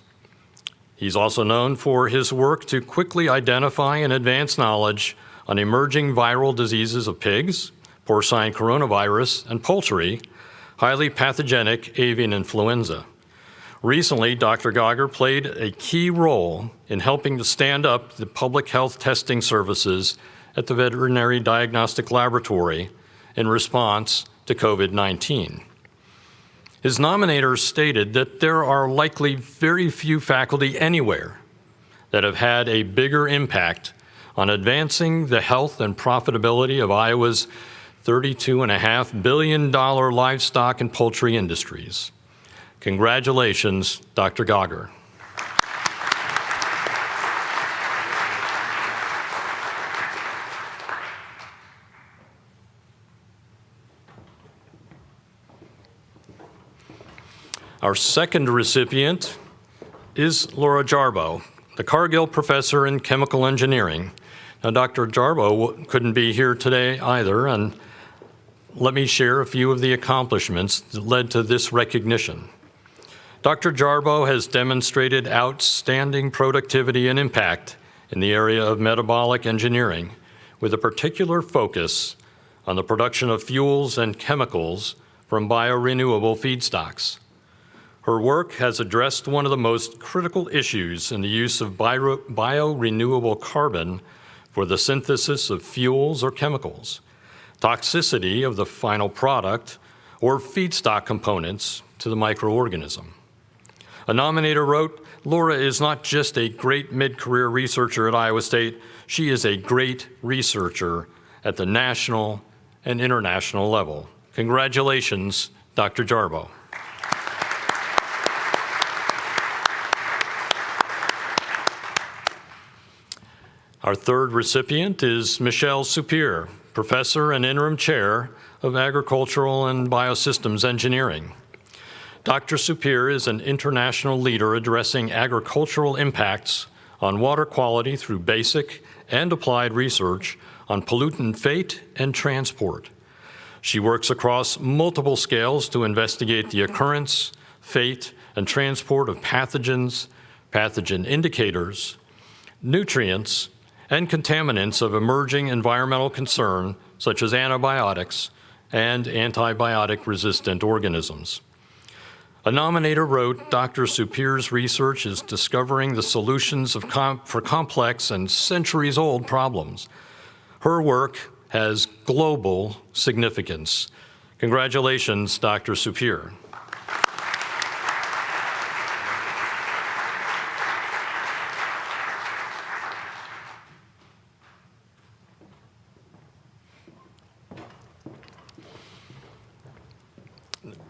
He's also known for his work to quickly identify and advance knowledge on emerging viral diseases of pigs, porcine coronavirus, and poultry, highly pathogenic avian influenza. Recently, Dr. Gauger played a key role in helping to stand up the public health testing services at the Veterinary Diagnostic Laboratory in response to COVID-19. His nominators stated that there are likely very few faculty anywhere that have had a bigger impact on advancing the health and profitability of Iowa's $32.5 billion livestock and poultry industries. Congratulations, Dr. Gauger. Our second recipient is Laura Jarboe, the Cargill Professor in Chemical Engineering. Now, Dr. Jarboe couldn't be here today either, and let me share a few of the accomplishments that led to this recognition. Dr. Jarboe has demonstrated outstanding productivity and impact in the area of metabolic engineering, with a particular focus on the production of fuels and chemicals from biorenewable feedstocks. Her work has addressed one of the most critical issues in the use of biorenewable carbon for the synthesis of fuels or chemicals, toxicity of the final product, or feedstock components to the microorganism. A nominator wrote, Laura is not just a great mid-career researcher at Iowa State, she is a great researcher at the national and international level. Congratulations, Dr. Jarboe. Our third recipient is Michelle Supere, Professor and Interim Chair of Agricultural and Biosystems Engineering. Dr. Supere is an international leader addressing agricultural impacts on water quality through basic and applied research on pollutant fate and transport. She works across multiple scales to investigate the occurrence, fate, and transport of pathogens, pathogen indicators, nutrients, and contaminants of emerging environmental concern, such as antibiotics and antibiotic-resistant organisms. A nominator wrote, Dr. Supere's research is discovering the solutions for complex and centuries-old problems. Her work has global significance. Congratulations, Dr. Supere.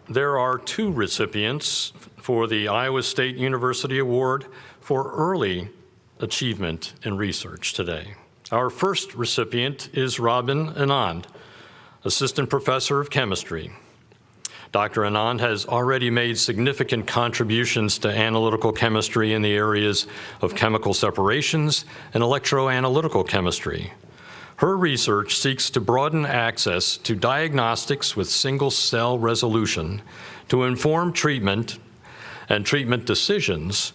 there are two recipients for the Iowa State University Award for Early Achievement in Research today. Our first recipient is Robin Anand, Assistant Professor of Chemistry. Dr. Anand has already made significant contributions to analytical chemistry in the areas of chemical separations and electroanalytical chemistry. Her research seeks to broaden access to diagnostics with single-cell resolution to inform treatment and treatment decisions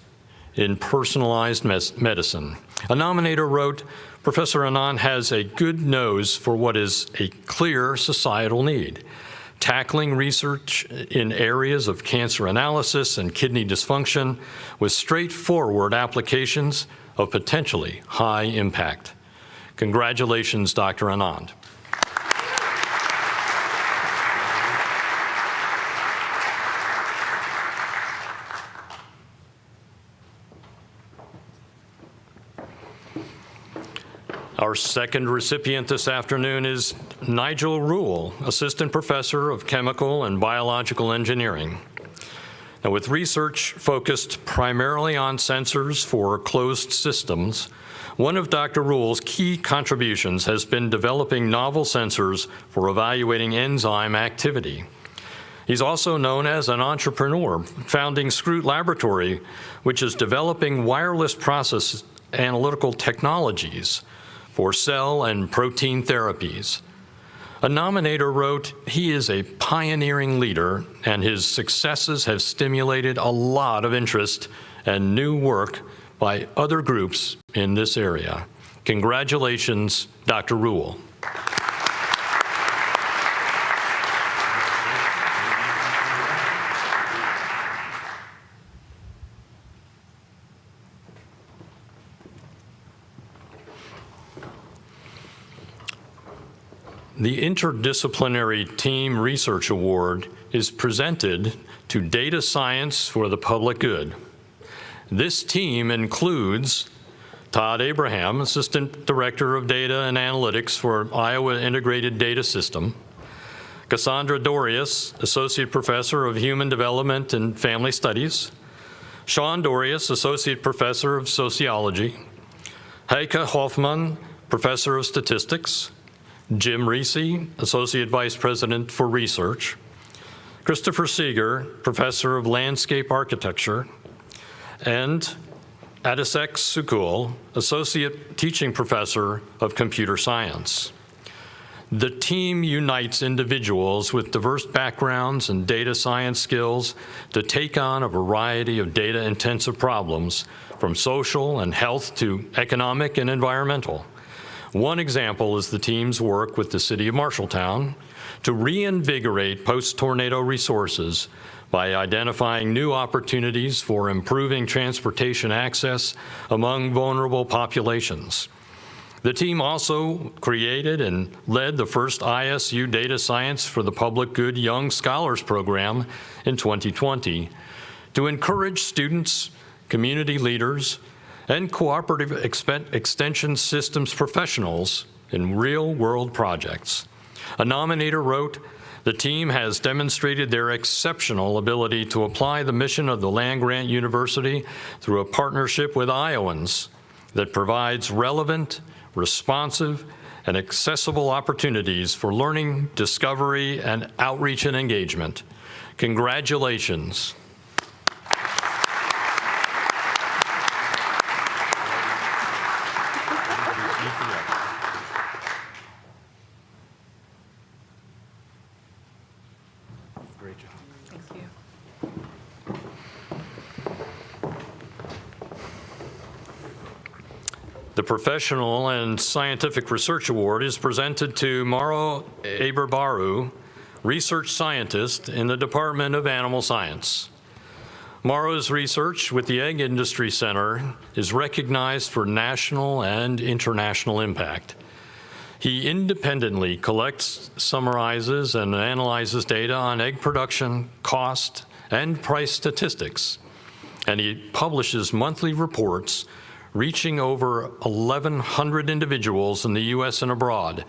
in personalized medicine. A nominator wrote, "Professor Anand has a good nose for what is a clear societal need, tackling research in areas of cancer analysis and kidney dysfunction with straightforward applications of potentially high impact." Congratulations, Dr. Anand. Our second recipient this afternoon is Nigel Rule, Assistant Professor of Chemical and Biological Engineering. Now, with research focused primarily on sensors for closed systems, one of Dr. Rule's key contributions has been developing novel sensors for evaluating enzyme activity. He's also known as an entrepreneur, founding Scroot Laboratory, which is developing wireless process analytical technologies for cell and protein therapies. A nominator wrote, "He is a pioneering leader, and his successes have stimulated a lot of interest and new work by other groups in this area." Congratulations, Dr. Rule. The Interdisciplinary Team Research Award is presented to Data Science for the Public Good. This team includes Todd Abraham, Assistant Director of Data and Analytics for Iowa Integrated Data System, Cassandra Dorius, Associate Professor of Human Development and Family Studies, Sean Dorius, Associate Professor of Sociology, Heike Hoffman, Professor of Statistics, Jim Reese, Associate Vice President for Research, Christopher Seeger, Professor of Landscape Architecture, and Adisek Sukul, Associate Teaching Professor of Computer Science. The team unites individuals with diverse backgrounds and data science skills to take on a variety of data-intensive problems, from social and health to economic and environmental. One example is the team's work with the City of Marshalltown to reinvigorate post-tornado resources by identifying new opportunities for improving transportation access among vulnerable populations. The team also created and led the first ISU Data Science for the Public Good Young Scholars Program in 2020 to encourage students, community leaders, and cooperative extension systems professionals in real-world projects. A nominator wrote, "The team has demonstrated their exceptional ability to apply the mission of the land-grant university through a partnership with Iowans that provides relevant, responsive, and accessible opportunities for learning, discovery, and outreach and engagement." Congratulations. Great job. Thank you. The Professional and Scientific Research Award is presented to Mauro Eberbaru, Research Scientist in the Department of Animal Science. Mauro's research with the Egg Industry Center is recognized for national and international impact. He independently collects, summarizes, and analyzes data on egg production, cost, and price statistics, and he publishes monthly reports reaching over 1,100 individuals in the U.S. and abroad,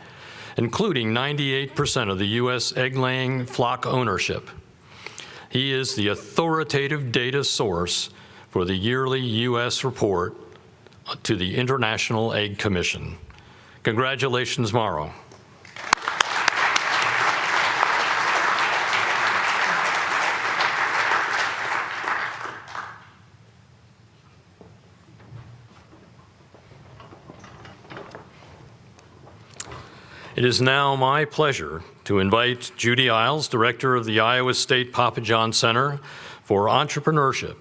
including 98% of the U.S. egg-laying flock ownership. He is the authoritative data source for the yearly U.S. report to the International Egg Commission. Congratulations, Mauro. It is now my pleasure to invite Judy Isles, Director of the Iowa State Papa John Center for Entrepreneurship,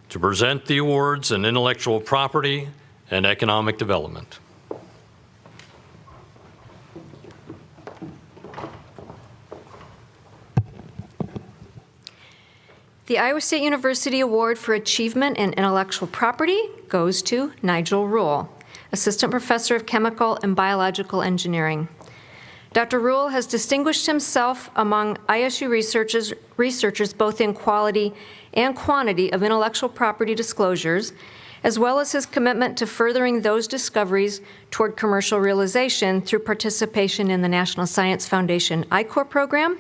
to present the awards in intellectual property and economic development. The Iowa State University Award for Achievement in Intellectual Property goes to Nigel Rule, Assistant Professor of Chemical and Biological Engineering. Dr. Rule has distinguished himself among ISU researchers both in quality and quantity of intellectual property disclosures, as well as his commitment to furthering those discoveries toward commercial realization through participation in the National Science Foundation I-Corps program,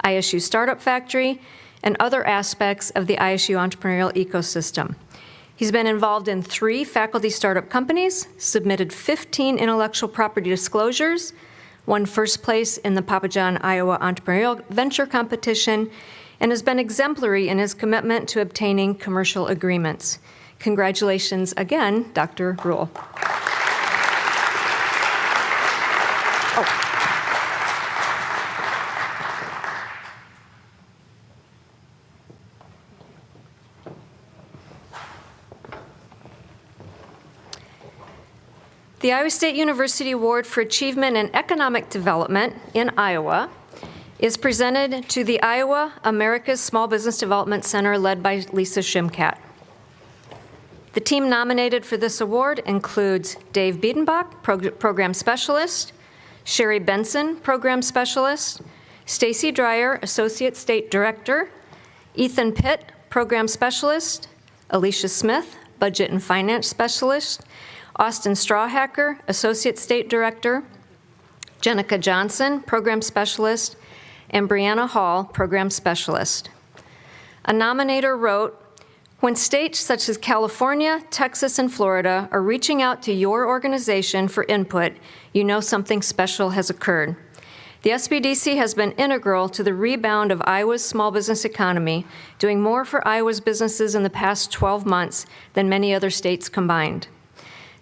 ISU Startup Factory, and other aspects of the ISU entrepreneurial ecosystem. He's been involved in 3 faculty startup companies, submitted 15 intellectual property disclosures, won first place in the Papa John Iowa Entrepreneurial Venture Competition, and has been exemplary in his commitment to obtaining commercial agreements. Congratulations again, Dr. Rule. The Iowa State University Award for Achievement in Economic Development in Iowa is presented to the Iowa America's Small Business Development Center, led by Lisa Shimkat. The team nominated for this award includes Dave Biedenbach, Program Specialist, Sherry Benson, Program Specialist, Stacy Dreyer, Associate State Director, Ethan Pitt, Program Specialist, Alicia Smith, Budget and Finance Specialist, Austin Strawhacker, Associate State Director, Jenica Johnson, Program Specialist, and Brianna Hall, Program Specialist. A nominator wrote, "When states such as California, Texas, and Florida are reaching out to your organization for input, you know something special has occurred. The SBDC has been integral to the rebound of Iowa's small business economy, doing more for Iowa's businesses in the past 12 months than many other states combined.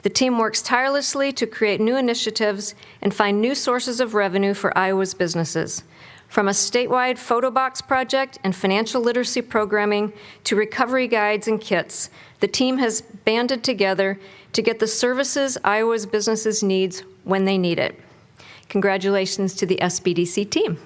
The team works tirelessly to create new initiatives and find new sources of revenue for Iowa's businesses. From a statewide photo box project and financial literacy programming to recovery guides and kits, the team has banded together to get the services Iowa's businesses needs when they need it." Congratulations to the SBDC team.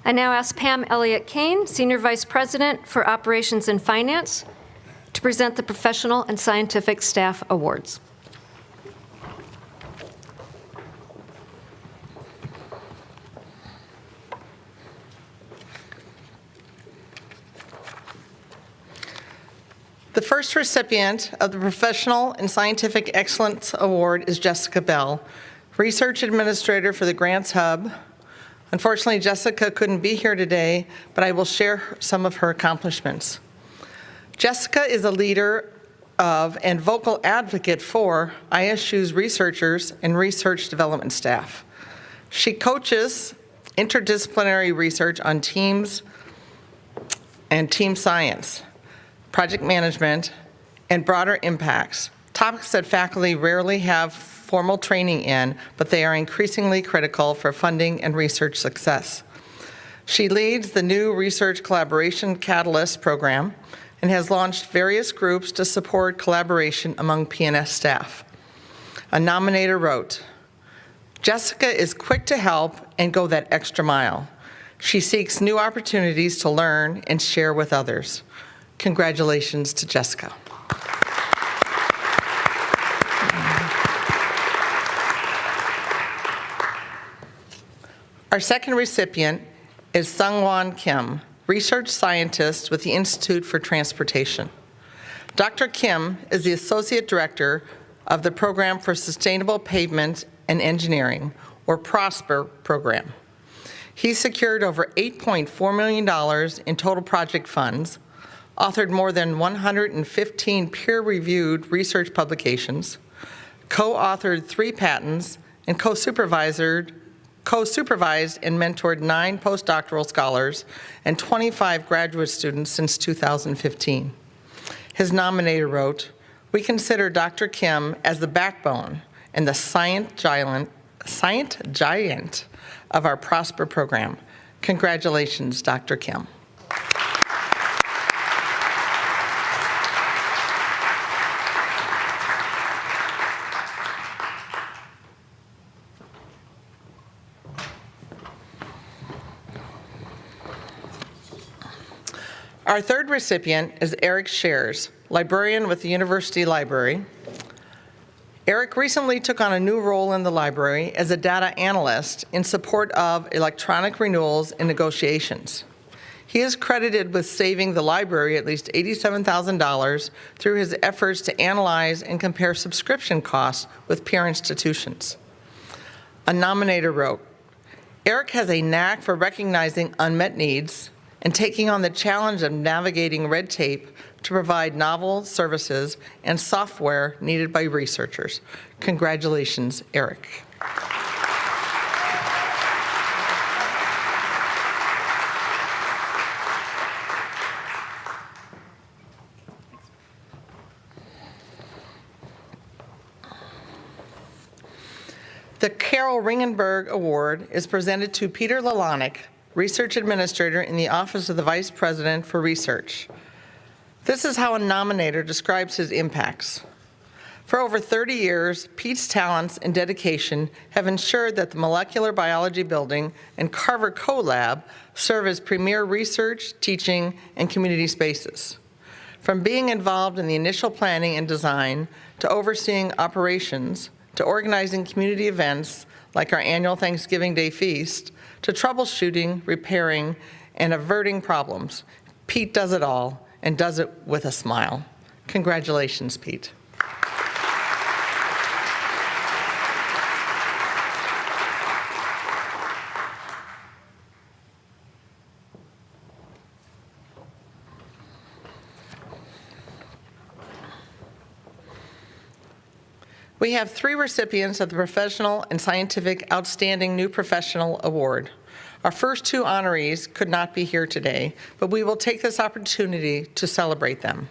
I now ask Pam Elliott Kane, Senior Vice President for Operations and Finance, to present the Professional and Scientific Staff Awards. The first recipient of the Professional and Scientific Excellence Award is Jessica Bell, Research Administrator for the Grants Hub. Unfortunately, Jessica couldn't be here today, but I will share some of her accomplishments. Jessica is a leader of and vocal advocate for ISU's researchers and research development staff. She coaches interdisciplinary research on teams and team science, project management, and broader impacts, topics that faculty rarely have formal training in, but they are increasingly critical for funding and research success. She leads the new Research Collaboration Catalyst program and has launched various groups to support collaboration among PNS staff. A nominator wrote, "Jessica is quick to help and go that extra mile. She seeks new opportunities to learn and share with others." Congratulations to Jessica. Our second recipient is Sungwon Kim, research scientist with the Institute for Transportation. Dr. Kim is the Associate Director of the Program for Sustainable Pavement and Engineering, or PROSPER program. He secured over $8.4 million in total project funds, authored more than 115 peer-reviewed research publications, co-authored 3 patents, and co-supervised and mentored 9 postdoctoral scholars and 25 graduate students since 2015. His nominator wrote, "We consider Dr. Kim as the backbone and the science giant of our PROSPER program. Congratulations, Dr. Kim." Our third recipient is Eric Shares, librarian with the University Library. Eric recently took on a new role in the library as a data analyst in support of electronic renewals and negotiations. He is credited with saving the library at least $87,000 through his efforts to analyze and compare subscription costs with peer institutions. A nominator wrote, "Eric has a knack for recognizing unmet needs and taking on the challenge of navigating red tape to provide novel services and software needed by researchers. Congratulations, Eric." The Carol Ringenberg Award is presented to Peter Lalonic, Research Administrator in the Office of the Vice President for Research. This is how a nominator describes his impacts. For over 30 years, Pete's talents and dedication have ensured that the Molecular Biology Building and Carver CoLab serve as premier research, teaching, and community spaces. From being involved in the initial planning and design, to overseeing operations, to organizing community events like our annual Thanksgiving Day feast, to troubleshooting, repairing, and averting problems, Pete does it all and does it with a smile. Congratulations, Pete. We have 3 recipients of the Professional and Scientific Outstanding New Professional Award. Our first 2 honorees could not be here today, but we will take this opportunity to celebrate them.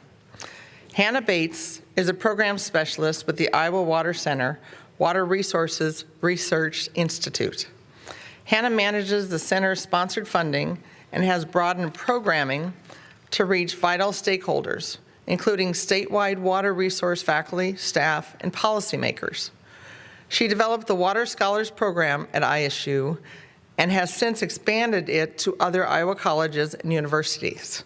Hannah Bates is a program specialist with the Iowa Water Center Water Resources Research Institute. Hannah manages the center's sponsored funding and has broadened programming to reach vital stakeholders, including statewide water resource faculty, staff, and policymakers. She developed the Water Scholars Program at ISU and has since expanded it to other Iowa colleges and universities.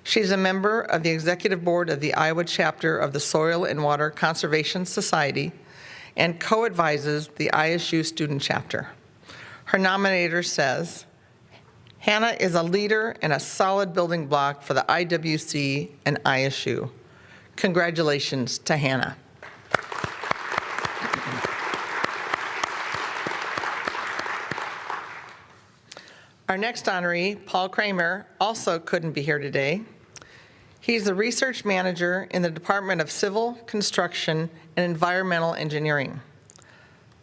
She's a member of the executive board of the Iowa chapter of the Soil and Water Conservation Society and co-advises the ISU student chapter. Her nominator says, "Hannah is a leader and a solid building block for the IWC and ISU." Congratulations to Hannah. Our next honoree, Paul Kramer, also couldn't be here today. He's the research manager in the Department of Civil, Construction, and Environmental Engineering.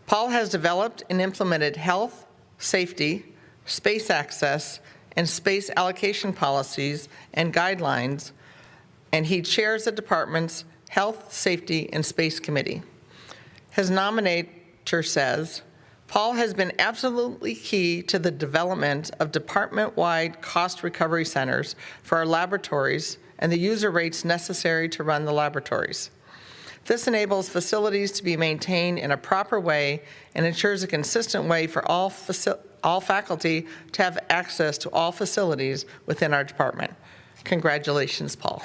Paul has developed and implemented health, safety, space access, and space allocation policies and guidelines, and he chairs the department's Health, Safety, and Space Committee. His nominator says, "Paul has been absolutely key to the development of department-wide cost recovery centers for our laboratories and the user rates necessary to run the laboratories. This enables facilities to be maintained in a proper way and ensures a consistent way for all faculty to have access to all facilities within our department." Congratulations, Paul.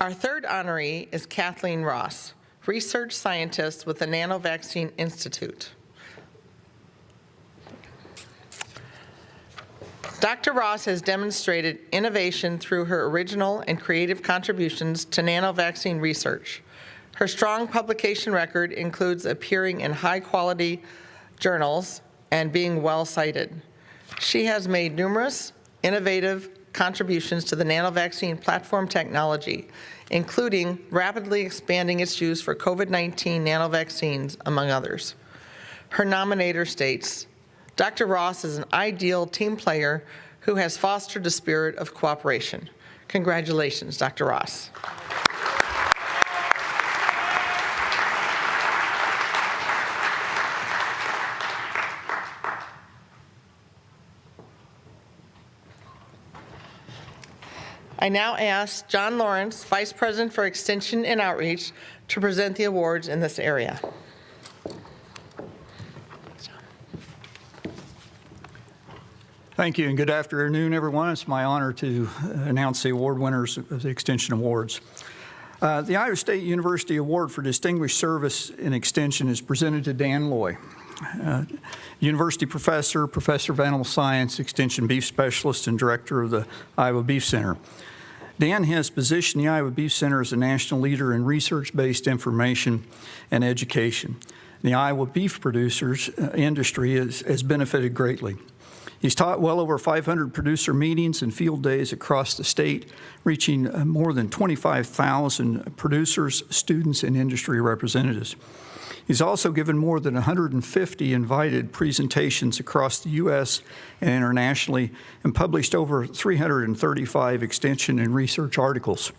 Our third honoree is Kathleen Ross, research scientist with the Nanovaccine Institute. Dr. Ross has demonstrated innovation through her original and creative contributions to nanovaccine research. Her strong publication record includes appearing in high-quality journals and being well-cited. She has made numerous innovative contributions to the nanovaccine platform technology, including rapidly expanding its use for COVID-19 nanovaccines, among others. Her nominator states, Dr. Ross is an ideal team player who has fostered a spirit of cooperation. Congratulations, Dr. Ross. I now ask John Lawrence, Vice President for Extension and Outreach, to present the awards in this area. Thank you, and good afternoon, everyone. It's my honor to announce the award winners of the Extension Awards. The Iowa State University Award for Distinguished Service in Extension is presented to Dan Loy, University Professor, Professor of Animal Science, Extension Beef Specialist, and Director of the Iowa Beef Center. Dan has positioned the Iowa Beef Center as a national leader in research-based information and education. The Iowa beef producers industry has benefited greatly. He's taught well over 500 producer meetings and field days across the state, reaching more than 25,000 producers, students, and industry representatives. He's also given more than 150 invited presentations across the U.S. and internationally and published over 335 extension and research articles.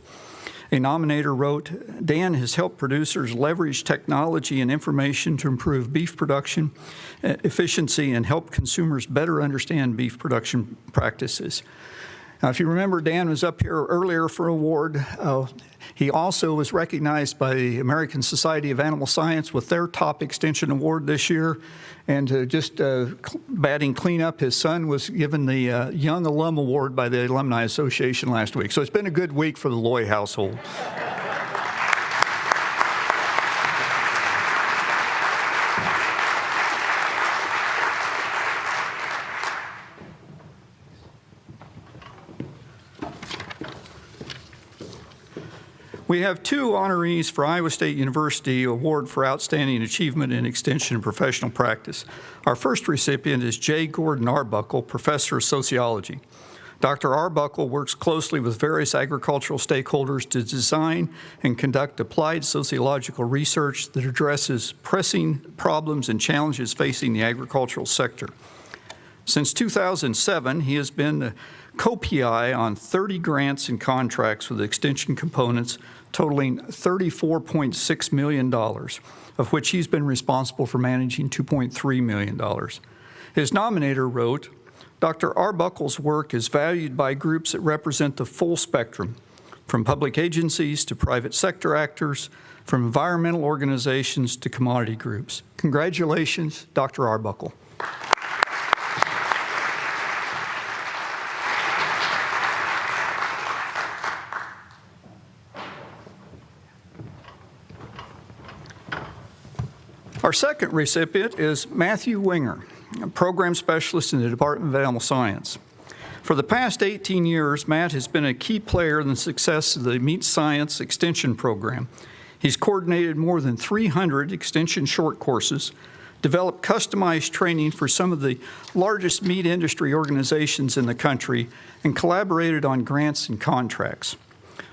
A nominator wrote, Dan has helped producers leverage technology and information to improve beef production efficiency and help consumers better understand beef production practices. Now, if you remember, Dan was up here earlier for an award. He also was recognized by the American Society of Animal Science with their top extension award this year. And just batting cleanup, his son was given the Young Alum Award by the Alumni Association last week. So it's been a good week for the Loy household. We have two honorees for Iowa State University Award for Outstanding Achievement in Extension and Professional Practice. Our first recipient is J. Gordon Arbuckle, Professor of Sociology. Dr. Arbuckle works closely with various agricultural stakeholders to design and conduct applied sociological research that addresses pressing problems and challenges facing the agricultural sector. Since 2007, he has been the co-PI on 30 grants and contracts with extension components totaling $34.6 million, of which he's been responsible for managing $2.3 million. His nominator wrote, Dr. Arbuckle's work is valued by groups that represent the full spectrum, from public agencies to private sector actors, from environmental organizations to commodity groups. Congratulations, Dr. Arbuckle. Our second recipient is Matthew Winger, a program specialist in the Department of Animal Science. For the past 18 years, Matt has been a key player in the success of the Meat Science Extension program. He's coordinated more than 300 extension short courses, developed customized training for some of the largest meat industry organizations in the country, and collaborated on grants and contracts.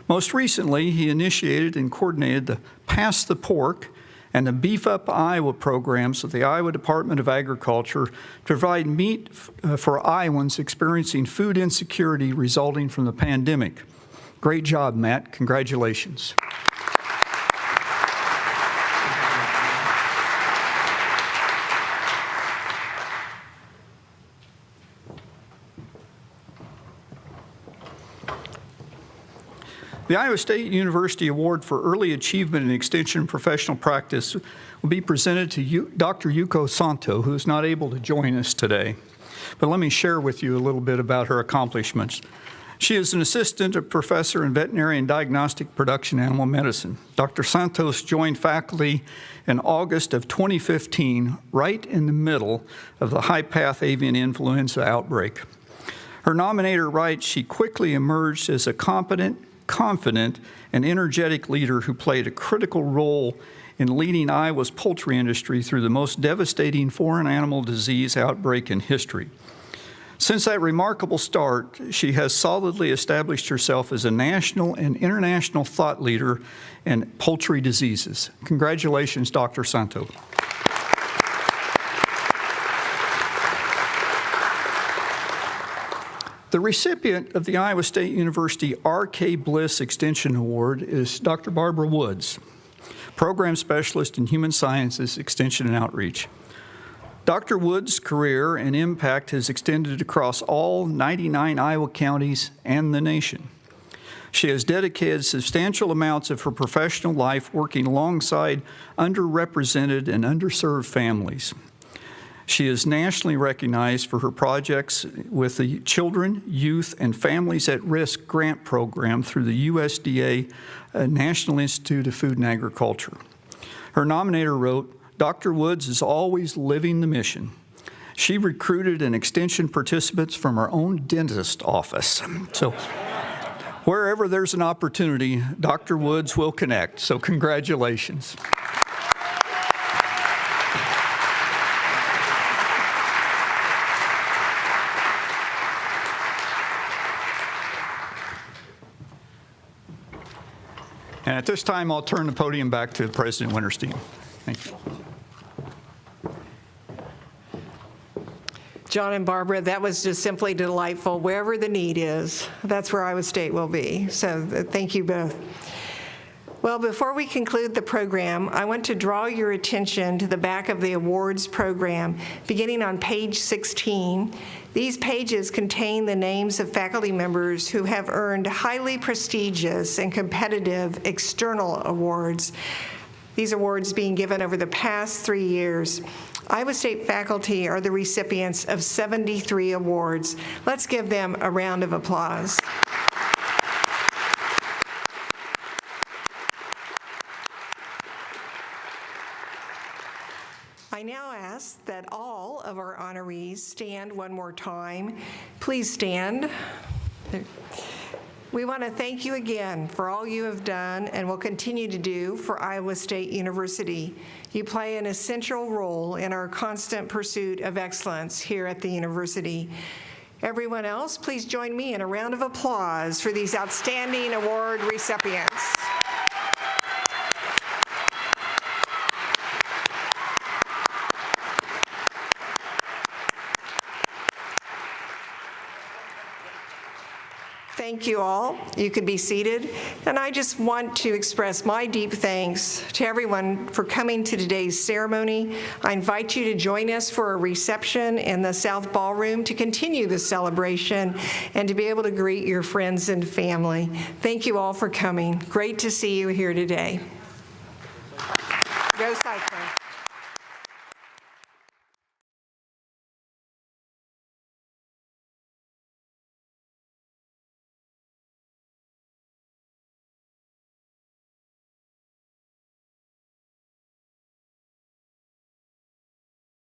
Most recently, he initiated and coordinated the Pass the Pork and the Beef Up Iowa programs of the Iowa Department of Agriculture to provide meat for Iowans experiencing food insecurity resulting from the pandemic. Great job, Matt. Congratulations. The Iowa State University Award for Early Achievement in Extension and Professional Practice will be presented to Dr. Yuko Santo, who is not able to join us today. But let me share with you a little bit about her accomplishments. She is an assistant professor in veterinary and diagnostic production animal medicine. Dr. Santos joined faculty in August of 2015, right in the middle of the high-path avian influenza outbreak. Her nominator writes, she quickly emerged as a competent, confident, and energetic leader who played a critical role in leading Iowa's poultry industry through the most devastating foreign animal disease outbreak in history. Since that remarkable start, she has solidly established herself as a national and international thought leader in poultry diseases. Congratulations, Dr. Santos. The recipient of the Iowa State University R.K. Bliss Extension Award is Dr. Barbara Woods, Program Specialist in Human Sciences, Extension and Outreach. Dr. Woods' career and impact has extended across all 99 Iowa counties and the nation. She has dedicated substantial amounts of her professional life working alongside underrepresented and underserved families. She is nationally recognized for her projects with the Children, Youth, and Families at Risk grant program through the USDA National Institute of Food and Agriculture. Her nominator wrote, Dr. Woods is always living the mission. She recruited and extension participants from her own dentist office. So wherever there's an opportunity, Dr. Woods will connect. So congratulations. And at this time, I'll turn the podium back to President Winterstein. Thank you. John and Barbara, that was just simply delightful. Wherever the need is, that's where Iowa State will be. So thank you both. Well, before we conclude the program, I want to draw your attention to the back of the awards program, beginning on page 16. These pages contain the names of faculty members who have earned highly prestigious and competitive external awards. These awards being given over the past 3 years. Iowa State faculty are the recipients of 73 awards. Let's give them a round of applause. I now ask that all of our honorees stand one more time. Please stand. We want to thank you again for all you have done and will continue to do for Iowa State University. You play an essential role in our constant pursuit of excellence here at the university. Everyone else, please join me in a round of applause for these outstanding award recipients. Thank you all. You could be seated. And I just want to express my deep thanks to everyone for coming to today's ceremony. I invite you to join us for a reception in the South Ballroom to continue the celebration and to be able to greet your friends and family. Thank you all for coming. Great to see you here today. Go Cyclones.